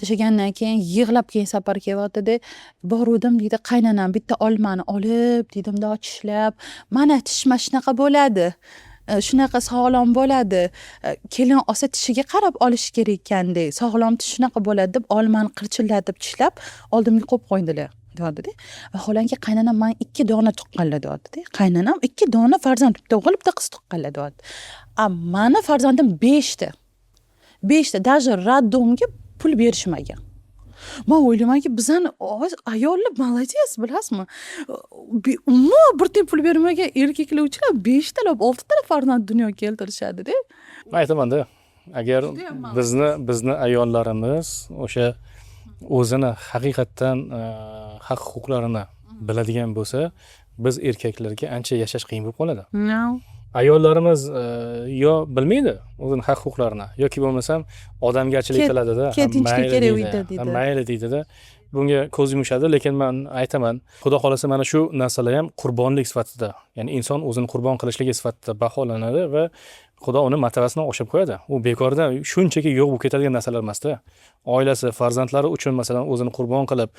Tashagandan keyin yig'lab keyin safar kelyapti-da, boruvdim deydi, qaynanam bitta olmani olib dedim-da, tishlab, mana tishma shunaqa bo'ladi, shunaqa sog'lom bo'ladi, kelin olsa tishiga qarab olish kerak ekanda, sog'lom tish shunaqa bo'ladi deb olmani qirchillatib tishlab oldimga qo'yib qo'ydilar deyapti-da. Vaholanki qaynanam men 2 dona tuqqanlar deyapti-da. Qaynanam 2 dona farzand, bitta o'g'il, bitta qiz tuqqanlar deyapti. Meni farzandim 5 ta. 5 ta, даже raddomga pul berishmagan. Men o'ylaymanki, bizani ayollar молодец, bilasizmi? Umuman bir tiyin pul bermagan erkaklar uchun 5 talab, 6 talab farzand dunyoga keltirishadi-da. Men aytaman-da, agar bizni ayollarimiz o'sha o'zini haqiqatdan haq-huquqlarini biladigan bo'lsa, biz erkaklarga ancha yashash qiyin bo'lib qoladi. Ayollarimiz yo bilmaydi o'zini haq-huquqlarini, yoki bo'lmasam odamgarchilik qiladi-da, mayli deydi-da. Bunga ko'z yumishadi, lekin men aytaman, xudo xolasa mana shu narsalar ham qurbonlik sifatida, ya'ni inson o'zini qurbon qilishligi sifatida baholanadi va Xudo uni martabasini oshirib qo'yadi. U bekordan shunchaki yo'q bo'lib ketadigan narsalar emas-da. Oilasi, farzandlari uchun masalan o'zini qurbon qilib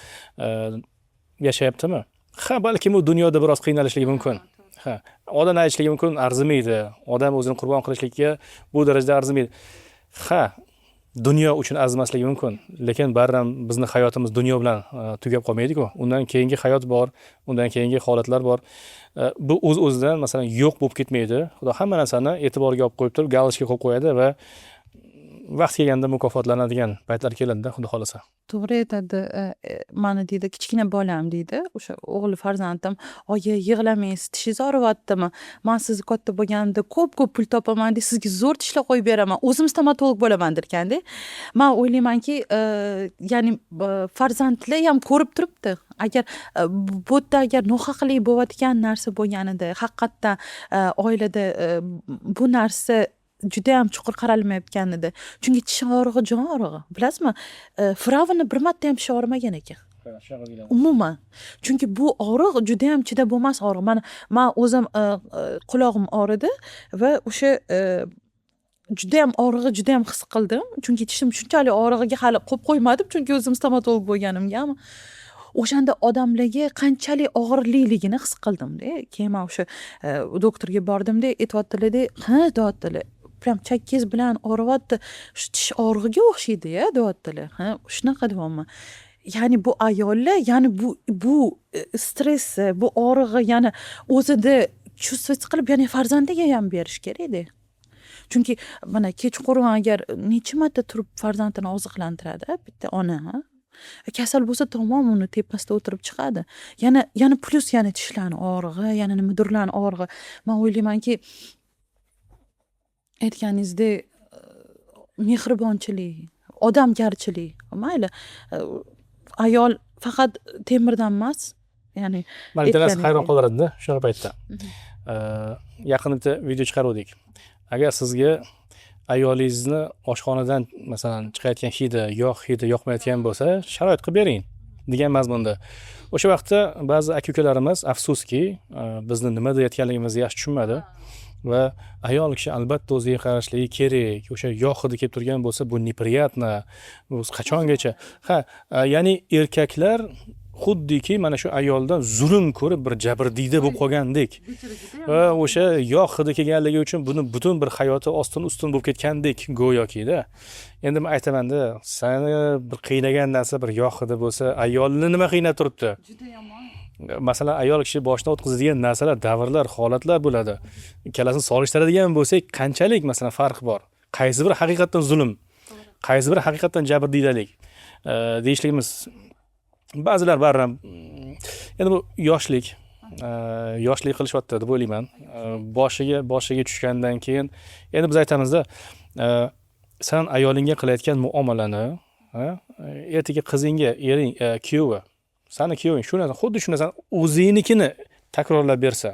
yashayaptimi? Ha, balki u dunyoda biroz qiynalishligi mumkin. Ha, odam aytishligi mumkin, arzimaydi. Odam o'zini qurbon qilishlikka bu darajada arzimaydi. Ha, dunyo uchun arzimasligi mumkin, lekin baribir bizning hayotimiz dunyo bilan tugab qolmaydi-ku. Undan keyingi hayot bor, undan keyingi holatlar bor. Bu o'z-o'zidan masalan yo'q bo'lib ketmaydi. Xudo hamma narsani e'tiborga olib qo'yib turib, galishga qo'yib qo'yadi va vaqt kelganda mukofotlanadigan paytlar keladi-da, xudo xolasa. To'g'ri aytadi. Mana deydi, kichkina bolam deydi, o'sha o'g'il farzandim, "Oyi, yig'lamaysiz, tishingiz og'riyaptimi? Men sizni katta bo'lganimda ko'p pul topaman, deb sizga zo'r tishlar qo'yib beraman. O'zim stomatolog bo'laman" derkanda. Men o'ylaymanki, ya'ni farzandlar ham ko'rib turibdi. Agar bu yerda agar nohaqlik bo'layotgan narsa bo'lganida, haqiqatdan oilada bu narsa juda ham chuqur qaralmayotganida. Chunki tish og'rig'i jon og'rig'i. Bilasizmi? Firavnni bir marta ham tishi og'rimagan ekan. Umuman. Chunki bu og'riq juda ham chidab bo'lmas og'riq. Men o'zim qulog'im og'ridi va o'sha juda ham og'rig'i juda ham his qildim. Chunki tishim shunchalik og'rig'iga hali qo'yib qo'ymadim, chunki o'zim stomatolog bo'lganimgami. O'shanda odamlarga qanchalik og'irligini his qildim-da. Keyin men o'sha doktorga bordim-da, aytayotdilar-da, "Ha", deyaptilar. Prям chakkiz bilan og'riyapti. Shu tish og'rig'iga o'xshaydi-ya, deyaptilar. Ha, shunaqa deyapman. Ya'ni bu ayollar, ya'ni bu stress, bu og'rig'i yana o'zida chuvstvovat qilib, ya'ni farzandiga ham berish kerak-da. Chunki mana kechqurun agar necha marta turib farzandini oziqlantiradi bitta ona, ha? Kasal bo'lsa tamom uni tepasida o'tirib chiqadi. Yana plus yana tishlarning og'rig'i, yana nimadirlarning og'rig'i. Men o'ylaymanki, aytganingizdek mehribonchilik, odamgarchilik, mayli ayol faqat temirdan emas, ya'ni mana bitta narsa aytganingizdek. hayron qolardi shunaqa paytda. Yaqin bitta video chiqaruvdik. Agar sizga ayolingizni oshxonadan masalan chiqayotgan hidi, yog' hidi yoqmayotgan bo'lsa, sharoit qilib bering degan mazmunda. O'sha vaqtda ba'zi aka-ukalarimiz afsuski bizni nima deyotganligimizni yaxshi tushunmadi va ayol kishi albatta o'ziga qarashligi kerak. O'sha yog' hidi kelib turgan bo'lsa, bu неприятно. Bu qachongacha? Ha, ya'ni erkaklar xuddiki mana shu ayoldan zulm ko'rib bir jabrdiyda bo'lib qolgandek va o'sha yog' hidi kelganligi uchun buni butun bir hayoti ostin-ustun bo'lib ketgandek go'yokida. Endi men aytamanda, seni bir qiynagan narsa bir yog' hidi bo'lsa, ayolni nima qiynab turibdi? Juda yomon. Masalan, ayol kishi boshidan o'tkazadigan narsalar, davrlar, holatlar bo'ladi. Ikkalasini solishtiradigan bo'lsak, qanchalik masalan farq bor? Qaysi biri haqiqatan zulm? Qaysi biri haqiqatan jabrdiydalik? Deyishligimiz ba'zilar barram endi bu yoshlik qilishyapti deb o'ylayman. Boshiga tushgandan keyin endi biz aytamizda, sen ayolingga qilayotgan muomalani, ertaga qizingga, ering, kuyovi, sani kuyoving shu narsa, xuddi shu narsani o'zingnikini takrorlab bersa,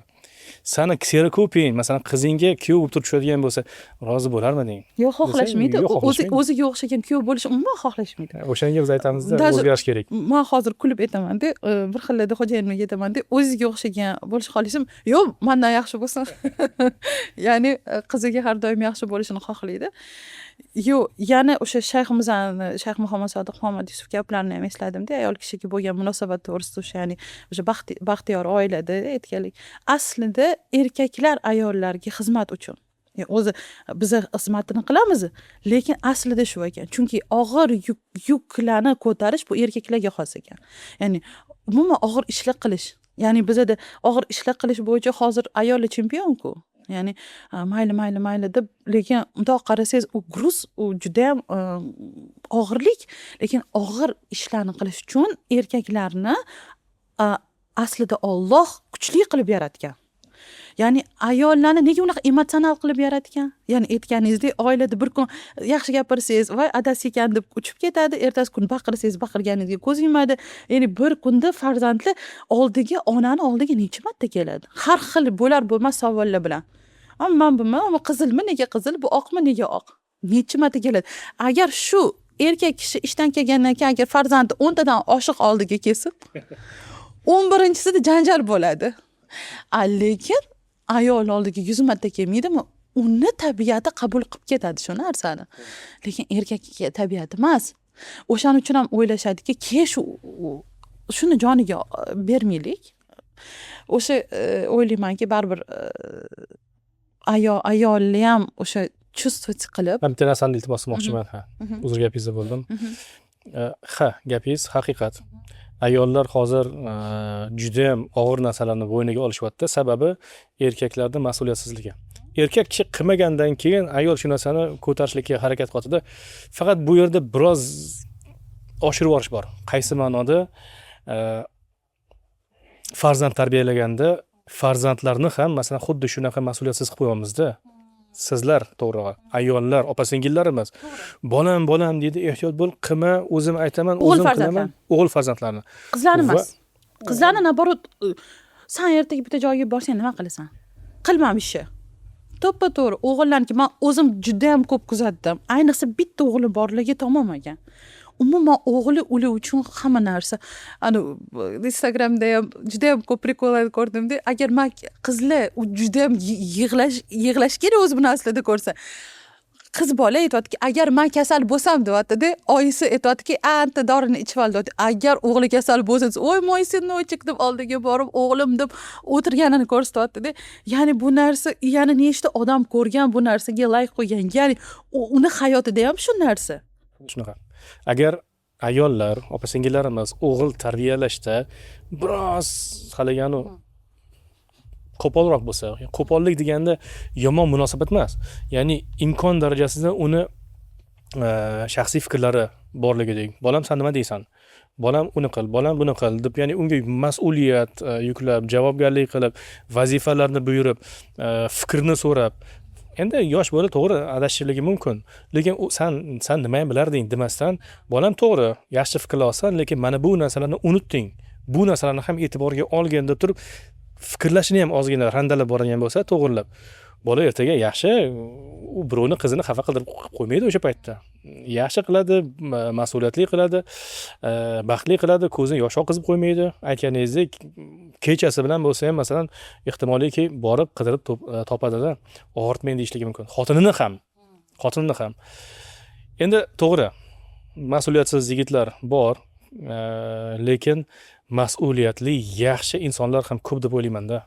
sani kserokopiyang, masalan, qizingga kuyov bo'lib turib tushadigan bo'lsa, rozi bo'larmiding? Yo'q, xohlashmaydi. Yo'q, xohlashmaydi. O'ziga o'xshagan kuyov bo'lishni umuman xohlashmaydi. O'shanga biz aytamizda, Даже o'zgarish kerak. Men hozir kulib aytaman-da, bir xillada xo'jayinimga aytaman-da, o'zingizga o'xshagan bo'lishni xohlaysam, yo'q, mendan yaxshi bo'lsin. Ya'ni qiziga har doim yaxshi bo'lishini xohlaydi. Yo'q, yana o'sha Shayx Muhammad Sodiq Muhammad Yusuf gaplarini ham esladimda, ayol kishiga bo'lgan munosabat to'g'risida o'sha, ya'ni o'sha baxtiyor oilada aytganlik. Aslida erkaklar ayollarga xizmat uchun. O'zi biz xizmatini qilamiz, lekin aslida shu ekan. Chunki og'ir yuklarni ko'tarish bu erkaklarga xos ekan. Ya'ni umuman og'ir ishlar qilish. Ya'ni bizda og'ir ishlar qilish bo'yicha hozir ayollar chempion-ku. Ya'ni mayli deb, lekin bundoq qarasangiz u gruz, u juda ham og'irlik, lekin og'ir ishlarni qilish uchun erkaklarni aslida Alloh kuchli qilib yaratgan. Ya'ni ayollarni nega unaqa emotsional qilib yaratgan? Ya'ni aytganingizdek, oilada bir kun yaxshi gapirsangiz, voy adasi ekan deb uchib ketadi, ertasi kun baqirsangiz, baqirganingizga ko'z yumadi. Ya'ni bir kunda farzandli onani oldiga necha marta keladi? Har xil bo'lar bo'lmas savollar bilan. Men bilmayman, bu qizilmi, nega qizil, bu oqmi, nega oq? Necha marta keladi? Agar shu erkak kishi ishdan kelgandan keyin agar farzandi 10 tadan oshiq oldiga kelsa, 11-chisida janjal bo'ladi. Lekin ayol oldiga 100 marta kelmaydimi? Uni tabiati qabul qilib ketadi shu narsani. Lekin erkakka tabiati emas. O'shaning uchun ham o'ylashadiki, shuni joniga bermaylik. O'sha o'ylaymanki, baribir ayolni ham o'sha chuvstvovat qilib. Men bitta narsani iltimos qilmoqchiman, uzr gapingizda bo'ldim. Gapingiz haqiqat. Ayollar hozir juda ham og'ir narsalarni bo'yniga olishyapti. Sababi erkaklarning mas'uliyatsizligi. Erkak kishi qilmagandan keyin ayol shu narsani ko'tarishlikka harakat qiladida. Faqat bu yerda biroz oshirib yuborish bor. Qaysi ma'noda farzand tarbiyalaganda farzandlarni ham masalan xuddi shunaqa mas'uliyatsiz qilib qo'yamizda. Sizlar to'g'ri, ayollar, opa-singillarimiz. Bolam deydi, ehtiyot bo'l, qilma, o'zim aytaman, o'zim qilaman. O'g'il farzandlarni. Qizlarni emas. Qizlarni naborot, sen ertaga bitta joyga borsang nima qilasan? Qilmamishi. To'ppa-to'g'ri, o'g'illarniki men o'zim juda ham ko'p kuzatdim. Ayniqsa bitta o'g'li borligi tamom ekan. Umuman o'g'li ular uchun hamma narsa. Instagramda ham juda ham ko'p prikollar ko'rdimda, agar men qizlar juda ham yig'lash kerak o'zi buni aslida ko'rsa. Qiz bola aytadiki, agar men kasal bo'lsam deyapti-da, oyisi aytadiki, anta dorini ichib ol deyapti. Agar o'g'li kasal bo'lsa, "Voy, mo'ysinnochik" deb oldiga borib, o'g'lim deb o'tirganini ko'rsatyapti-da. Ya'ni bu narsa, ya'ni nechta odam ko'rgan bu narsaga layk qo'ygan. Ya'ni uni hayotida ham shu narsa. Shunaqa. Agar ayollar, opa-singillarimiz o'g'il tarbiyalashda biroz halaganu qo'polroq bo'lsa, qo'pollik deganda yomon munosabat emas. Ya'ni imkon darajasida uni shaxsiy fikrlari borligidek. Bolam sen nima deysan? Bolam uni qil, bolam buni qil deb, ya'ni unga mas'uliyat yuklab, javobgarlik qilib, vazifalarni buyurib, fikrni so'rab, endi yosh bola to'g'ri adashishligi mumkin, lekin sen nima ham bilarding demasdan, bolam to'g'ri, yaxshi fikrlar olsan, lekin mana bu narsalarni unutding. Bu narsalarni ham e'tiborga olgin deb turib fikrlashini ham ozgina randalab borgan bo'lsa, to'g'rilab. Bola ertaga yaxshi u birovni qizini xafa qildirib qo'ymaydi o'sha paytda. Yaxshi qiladi, mas'uliyatli qiladi, baxtli qiladi, ko'zini yosh oqizib qo'ymaydi. Aytganingizdek, kechasi bilan bo'lsa ham masalan ehtimoliki borib qidirib topadida og'ritmaydi deyishligi mumkin. Xotinini ham. Endi to'g'ri, mas'uliyatsiz yigitlar bor, lekin mas'uliyatli yaxshi insonlar ham ko'p deb o'ylayman-da.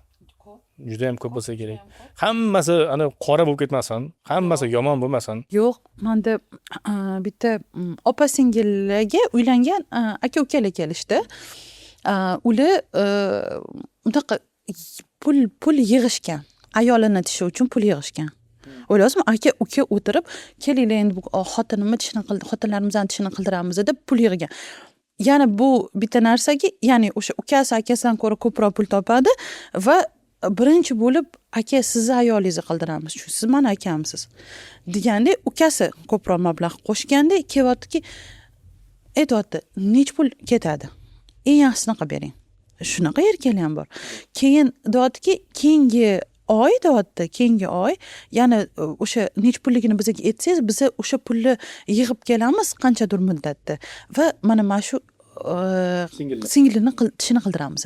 Juda ham ko'p bo'lsa kerak. Hammasi ana qora bo'lib ketmasin, hammasi yomon bo'lmasin. Yo'q, menda bitta opa singillarga uylangan aka-ukalar kelishdi. Ular unaqa pul yig'ishgan. Ayolini tishi uchun pul yig'ishgan. O'ylayapsizmi, aka-uka o'tirib, kelinglar endi bu xotinlarimizni tishini qildiramiz deb pul yig'gan. Ya'ni bu bitta narsaga, ya'ni o'sha ukasi akasidan ko'ra ko'proq pul topadi va birinchi bo'lib aka sizni ayolingizni qildiramiz, chunki siz meni akamsiz deganda ukasi ko'proq mablag' qo'shganda kelyaptiki, aytyapti, nech pul ketadi, eng yaxshisini qilib bering. Shunaqa erkaklar ham bor. Keyin deyaptiki, keyingi oy yana o'sha nech pulligini bizga aytsangiz, biz o'sha pulni yig'ib kelamiz qanchadir muddatda va mana shu singilni tishini qildiramiz.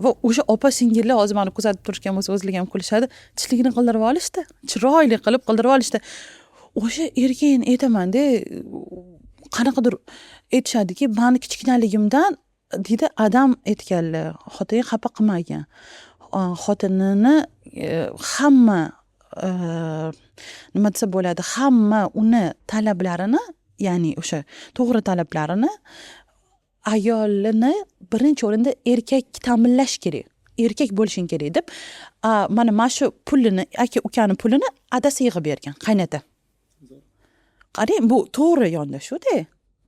Va o'sha opa singillar hozir meni kuzatib turishgan bo'lsa, o'zlari ham kulishadi, tishligini qildirib olishdi, chiroyli qilib qildirib olishdi. O'sha erkakni aytaman-da, qanaqadir aytishadiki, meni kichkinaligimdan deydi adam aytganlar, xotin xafa qilmagan. Xotinini hamma nima desa bo'ladi, hamma uni talablarini, ya'ni o'sha to'g'ri talablarini ayolini birinchi o'rinda erkak ta'minlash kerak. Erkak bo'lishing kerak deb, mana shu pulini, aka-ukani pulini adasi yig'ib bergan, qaynota. Qarang, bu to'g'ri yondashuv-da.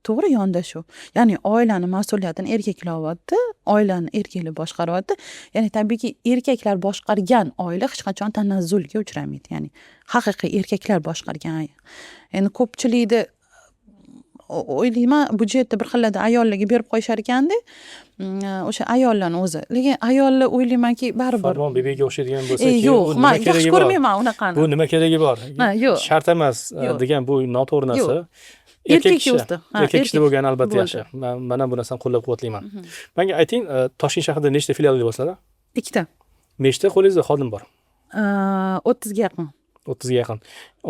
To'g'ri yondashuv. Ya'ni oilani mas'uliyatini erkaklar olyapti, oilani erkaklar boshqaryapti. Ya'ni tabiiyki erkaklar boshqargan oila hech qachon tanazzulga uchramaydi. Ya'ni haqiqiy erkaklar boshqargan. Endi ko'pchilikda o'ylayman, budjetni bir xillarda ayollarga berib qo'yishar ekanda, o'sha ayollarni o'zi. Lekin ayollar o'ylaymanki, baribir Farmon bebega o'xshaydigan bo'lsa, yo'q, men yaxshi ko'rmayman unaqani. Bu nima keragi bor? Yo'q. Shart emas degan bu noto'g'ri narsa. Erkak kishi bo'lgan albatta yaxshi. Men bu narsani qo'llab-quvvatlayman. Menga ayting, Toshkent shahrida nechta filiallar bo'lsa-da? 2 ta. Nechta qo'lingizda xodim bor? 30 ga yaqin. 30 ga yaqin.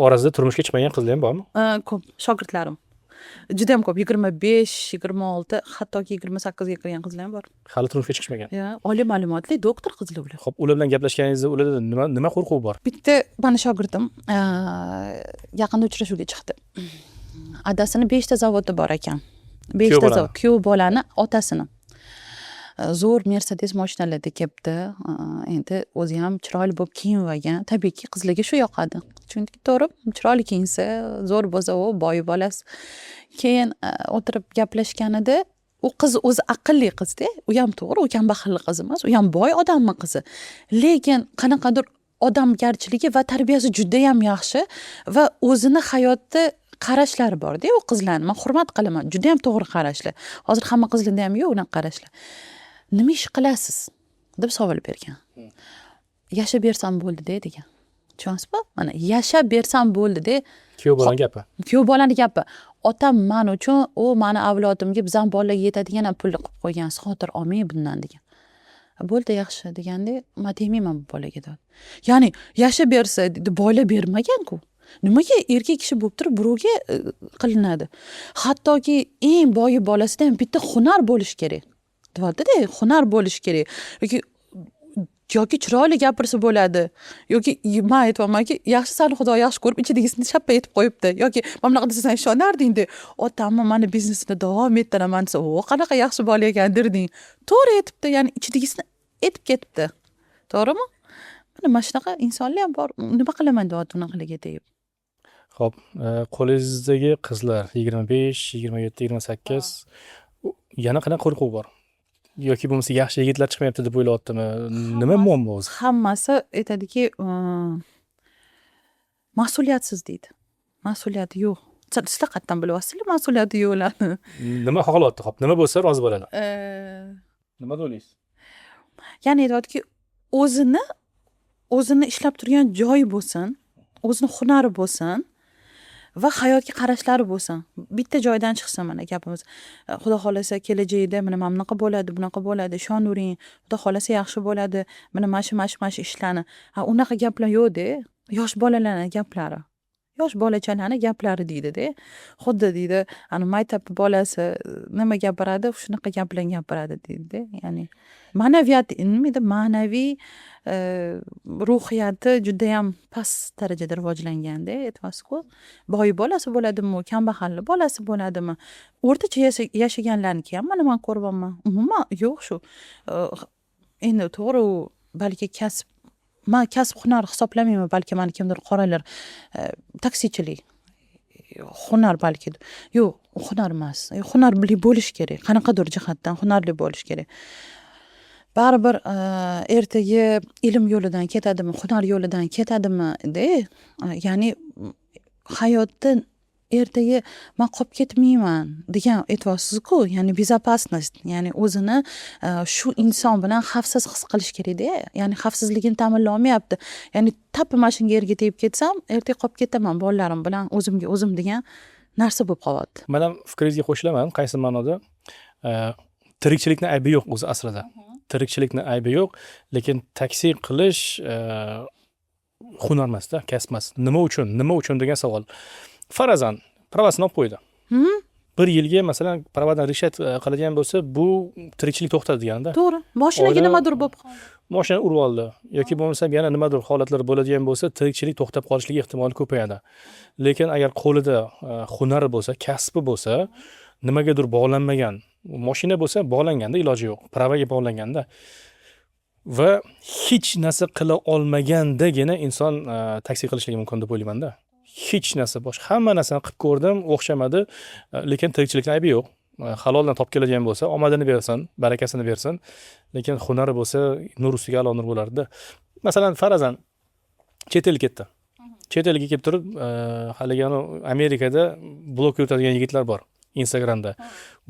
Orasida turmushga chiqmagan qizlar ham bormi? Ko'p, shogirdlarim. Juda ham ko'p, 25, 26, hattoki 28 ga kirgan qizlar ham bor. Hali turmushga chiqmagan. Oliy ma'lumotli doktor qizlar ular. Xo'p, ular bilan gaplashganingizda ularda nima qo'rquv bor? Bitta mani shogirdim yaqinda uchrashuvga chiqdi. Adasini 5 ta zavodi bor ekan. 5 ta zavod, kuyov bolani otasini. Zo'r Mercedes mashinalarda kelibdi. Endi o'zi ham chiroyli bo'lib kiyingan. Tabiiyki qizlarga shu yoqadi. Chunki to'g'ri, chiroyli kiyinsa, zo'r bo'lsa, u boy bolasi. Keyin o'tirib gaplashganida, u qiz o'zi aqlli qiz-da. U ham to'g'ri, u kambag'allik qiz emas, u ham boy odamning qizi. Lekin qanaqadir odamgarchiligi va tarbiyasi juda ham yaxshi va o'zini hayotda qarashlari bor-da, u qizlarni men hurmat qilaman. Juda ham to'g'ri qarashlar. Hozir hamma qizlarda ham yo'q unaqa qarashlar. Nima ish qilasiz deb savol bergan. Yashab bersam bo'ldi-da degan. Tushunasizmi? Mana yashab bersam bo'ldi-da. Kuyov bola gapi. Kuyov bolani gapi. Otam men uchun, u meni avlodimga, bizam bolaga yetadigan pulni qilib qo'ygan, xotir olmang bundan degan. Bo'ldi yaxshi deganda, men tegmayman bu bolaga dedi. Ya'ni yashab bersa, bola bermagan-ku. Nimaga erkak kishi bo'lib turib birovga qilinadi? Hattoki eng boyi bolasida ham bitta hunar bo'lish kerak. Deyapti-da, hunar bo'lish kerak. Yoki chiroyli gapirsa bo'ladi. Yoki men aytayapmanki, yaxshi sani Xudo yaxshi ko'rib, ichidagisini shappa etib qo'yibdi. Yoki mana bunaqa desan ishonarding-da. Otamni mana biznesini davom ettiraman desa, "O, qanaqa yaxshi bola ekan"dirding. To'g'ri aytibdi, ya'ni ichidagisini etib ketibdi. To'g'rimi? Mana shunaqa insonlar ham bor. Nima qilaman deyapti unaqalarga deb. Xo'p, qo'lingizdagi qizlar 25, 27, 28 yana qanaqa qo'rquv bor? Yoki bo'lmasa yaxshi yigitlar chiqmayapti deb o'ylayaptimi? Nima muammo o'zi? Hammasi aytadiki, mas'uliyatsiz deydi. Mas'uliyati yo'q. Sizlar qayerdan bilyapsizlar mas'uliyati yo'qlarni? Nima xohlayapti? Hop, nima bo'lsa rozi bo'ladi. Nima deysiz? Ya'ni aytayotki, o'zini ishlab turgan joyi bo'lsin, o'zini hunari bo'lsin va hayotga qarashlari bo'lsin. Bitta joydan chiqsin mana gapimiz. Xudo xolasa kelajakda mana bunaqa bo'ladi, bunaqa bo'ladi, ishonuring. Xudo xolasa yaxshi bo'ladi. Mana mash ishlarni. Unaqa gaplar yo'q-da. Yosh bolalarning gaplari. Yosh bolachalarning gaplari deydi-da. Xuddi deydi, maktab bolasi nima gapiradi, shunaqa gaplar gapiradi deydi-da. Ya'ni ma'naviy ruhiyati juda ham past darajada rivojlanganda, aytasiz-ku. Boy bolasi bo'ladimi, kambag'alli bolasi bo'ladimi? O'rtacha yashaganlarniki ham mana men ko'ryapman. Umuman yo'q shu. Endi to'g'ri, balki men kasb hunar hisoblamayman, balki meni kimdir qoralar taksichilik hunar balki. Yo'q, hunar emas. Hunarli bo'lish kerak. Qanaqadir jihatdan hunarli bo'lish kerak. Baribir ertaga ilm yo'lidan ketadimi, hunar yo'lidan ketadimi-da, ya'ni hayotda ertaga men qolib ketmayman degan aytyapsiz-ku, ya'ni bezopasnost, ya'ni o'zini shu inson bilan xavfsiz his qilish kerak-da, ya'ni xavfsizligini ta'minlay olmayapti. Ya'ni mana shunga yerga tegib ketsam, ertaga qolib ketaman bolalarim bilan o'zimga o'zim degan narsa bo'lib qolyapti. Men ham fikringizga qo'shilaman, qaysi ma'noda? Tirikchilikni aybi yo'q o'zi aslida. Tirikchilikni aybi yo'q, lekin taksi qilish hunar emas-da, kasb emas. Nima uchun degan savol. Farazan pravasini olib qo'ydi. Bir yilga masalan pravadan rishat qiladigan bo'lsa, bu tirikchilik to'xtadi deganda. To'g'ri. Moshinaga nimadir bo'lib qoldi. Moshina urib oldi yoki bo'lmasa yana nimadir holatlar bo'ladigan bo'lsa, tirikchilik to'xtab qolishligi ehtimoli ko'payadi. Lekin agar qo'lida hunari bo'lsa, kasbi bo'lsa, nimagadir bog'lanmagan, mashina bo'lsa bog'langanda iloji yo'q, pravaga bog'langanda va hech narsa qila olmagandagina inson taksi qilishligi mumkin deb o'ylayman-da. Hech narsa boshqa hamma narsani qilib ko'rdim, o'xshamadi, lekin tirikchilikning aybi yo'q. Haloldan topib keladigan bo'lsa, omadini bersin, barakasini bersin, lekin hunari bo'lsa, nur ustiga alo nur bo'lardi. Masalan, farazan chet elga ketdi. Chet elga kelib turib, haligi Amerikada blog yuritadigan yigitlar bor. Instagramda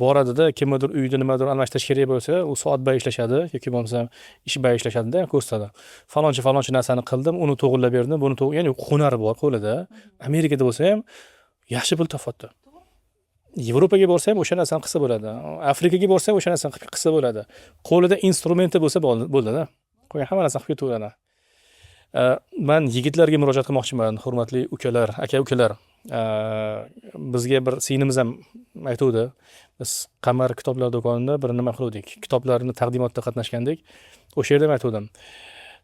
boradida kimdir uyda nimadir almashtirish kerak bo'lsa, u soat bay ishlashadi yoki bo'lmasa ish bay ishlashadi-da, ko'rsatadi. Falonchi narsani qildim, uni to'g'rilab berdim, buni ya'ni hunari bor qo'lida. Amerikada bo'lsa ham yaxshi pul topadi. Yevropaga borsa ham o'sha narsani qilsa bo'ladi. Afrikaga borsa ham o'sha narsani qilsa bo'ladi. Qo'lida instrumenti bo'lsa bo'ldi-da. Qo'ygan hamma narsani qilib ketaveradi. Men yigitlarga murojaat qilmoqchiman, hurmatli ukalar, aka-ukalar. Bizga bir singlimiz ham aytuvdi. Biz Qamar kitoblar do'konida bir nima qildik. Kitoblarni taqdimotda qatnashgandik. O'sha yerda ham aytuvdim.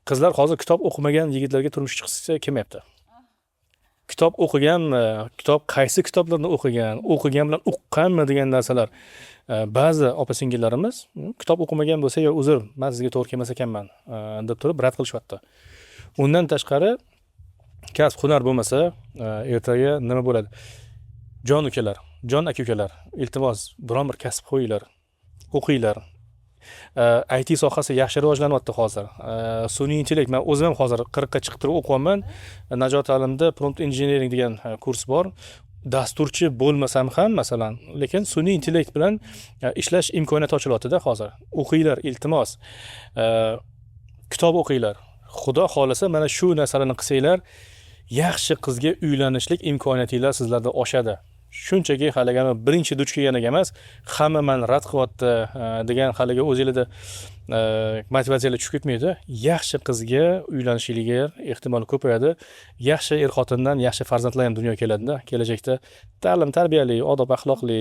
Qizlar hozir kitob o'qimagan yigitlarga turmush chiqsa kelmayapti. Kitob o'qiganmi, qaysi kitoblarni o'qigan bilan uqqanmi degan narsalar. Ba'zi opa-singillarimiz kitob o'qimagan bo'lsa, yo uzr, men sizga to'g'ri kelmas ekanman deb turib rad qilishyapti. Undan tashqari kasb hunar bo'lmasa, ertaga nima bo'ladi? Jon ukalar, jon aka-ukalar, iltimos biron bir kasb qo'yinglar, o'qinglar. IT sohasi yaxshi rivojlanyapti hozir. Sun'iy intellekt, men o'zim ham hozir 40 ga chiqib turib o'qiyapman. Najot ta'limda prompt engineering degan kurs bor. Dasturchi bo'lmasam ham masalan, lekin sun'iy intellekt bilan ishlash imkoniyati ochilyapti-da hozir. O'qinglar, iltimos. Kitob o'qinglar. Xudo xolasa mana shu narsalarni qilsanglar, yaxshi qizga uylanishlik imkoniyatinglar sizlarda oshadi. Shunchaki haligi birinchi duch kelganiga emas, hamma men rad qilyapti degan haligi o'zingizda motivatsiyalar tushib ketmaydi. Yaxshi qizga uylanishligiga ehtimol ko'payadi. Yaxshi er-xotindan yaxshi farzandlar ham dunyoga keladi-da. Kelajakda ta'lim, tarbiyali, odob, axloqli,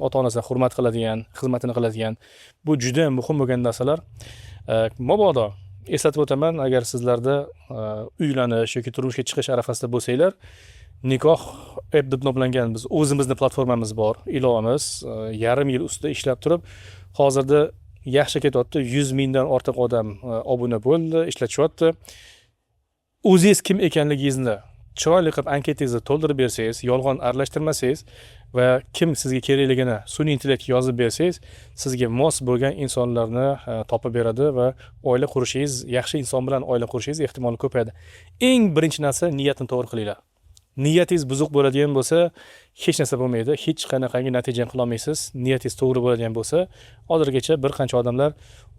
ota-onasiga hurmat qiladigan, xizmatini qiladigan, bu juda muhim bo'lgan narsalar. Mabodo eslatib o'taman, agar sizlarda uylanish yoki turmushga chiqish arafasida bo'lsanglar, nikoh app deb nomlangan biz o'zimizni platformamiz bor, ilovamiz, yarim yil ustida ishlab turib, hozirda yaxshi ketyapti, 100 mingdan ortiq odam obuna bo'ldi, ishlatishyapti. O'zingiz kim ekanligingizni chiroyli qilib anketangizni to'ldirib bersangiz, yolg'on aralashtirmasangiz va kim sizga kerakligini sun'iy intellektga yozib bersangiz, sizga mos bo'lgan insonlarni topib beradi va oila qurishingiz, yaxshi inson bilan oila qurishingiz ehtimoli ko'payadi. Eng birinchi narsa niyatni to'g'ri qilinglar. Niyatingiz buzuq bo'ladigan bo'lsa, hech narsa bo'lmaydi. Hech qanaqangi natijani qila olmaysiz. Niyatingiz to'g'ri bo'ladigan bo'lsa, hozirgacha bir qancha odamlar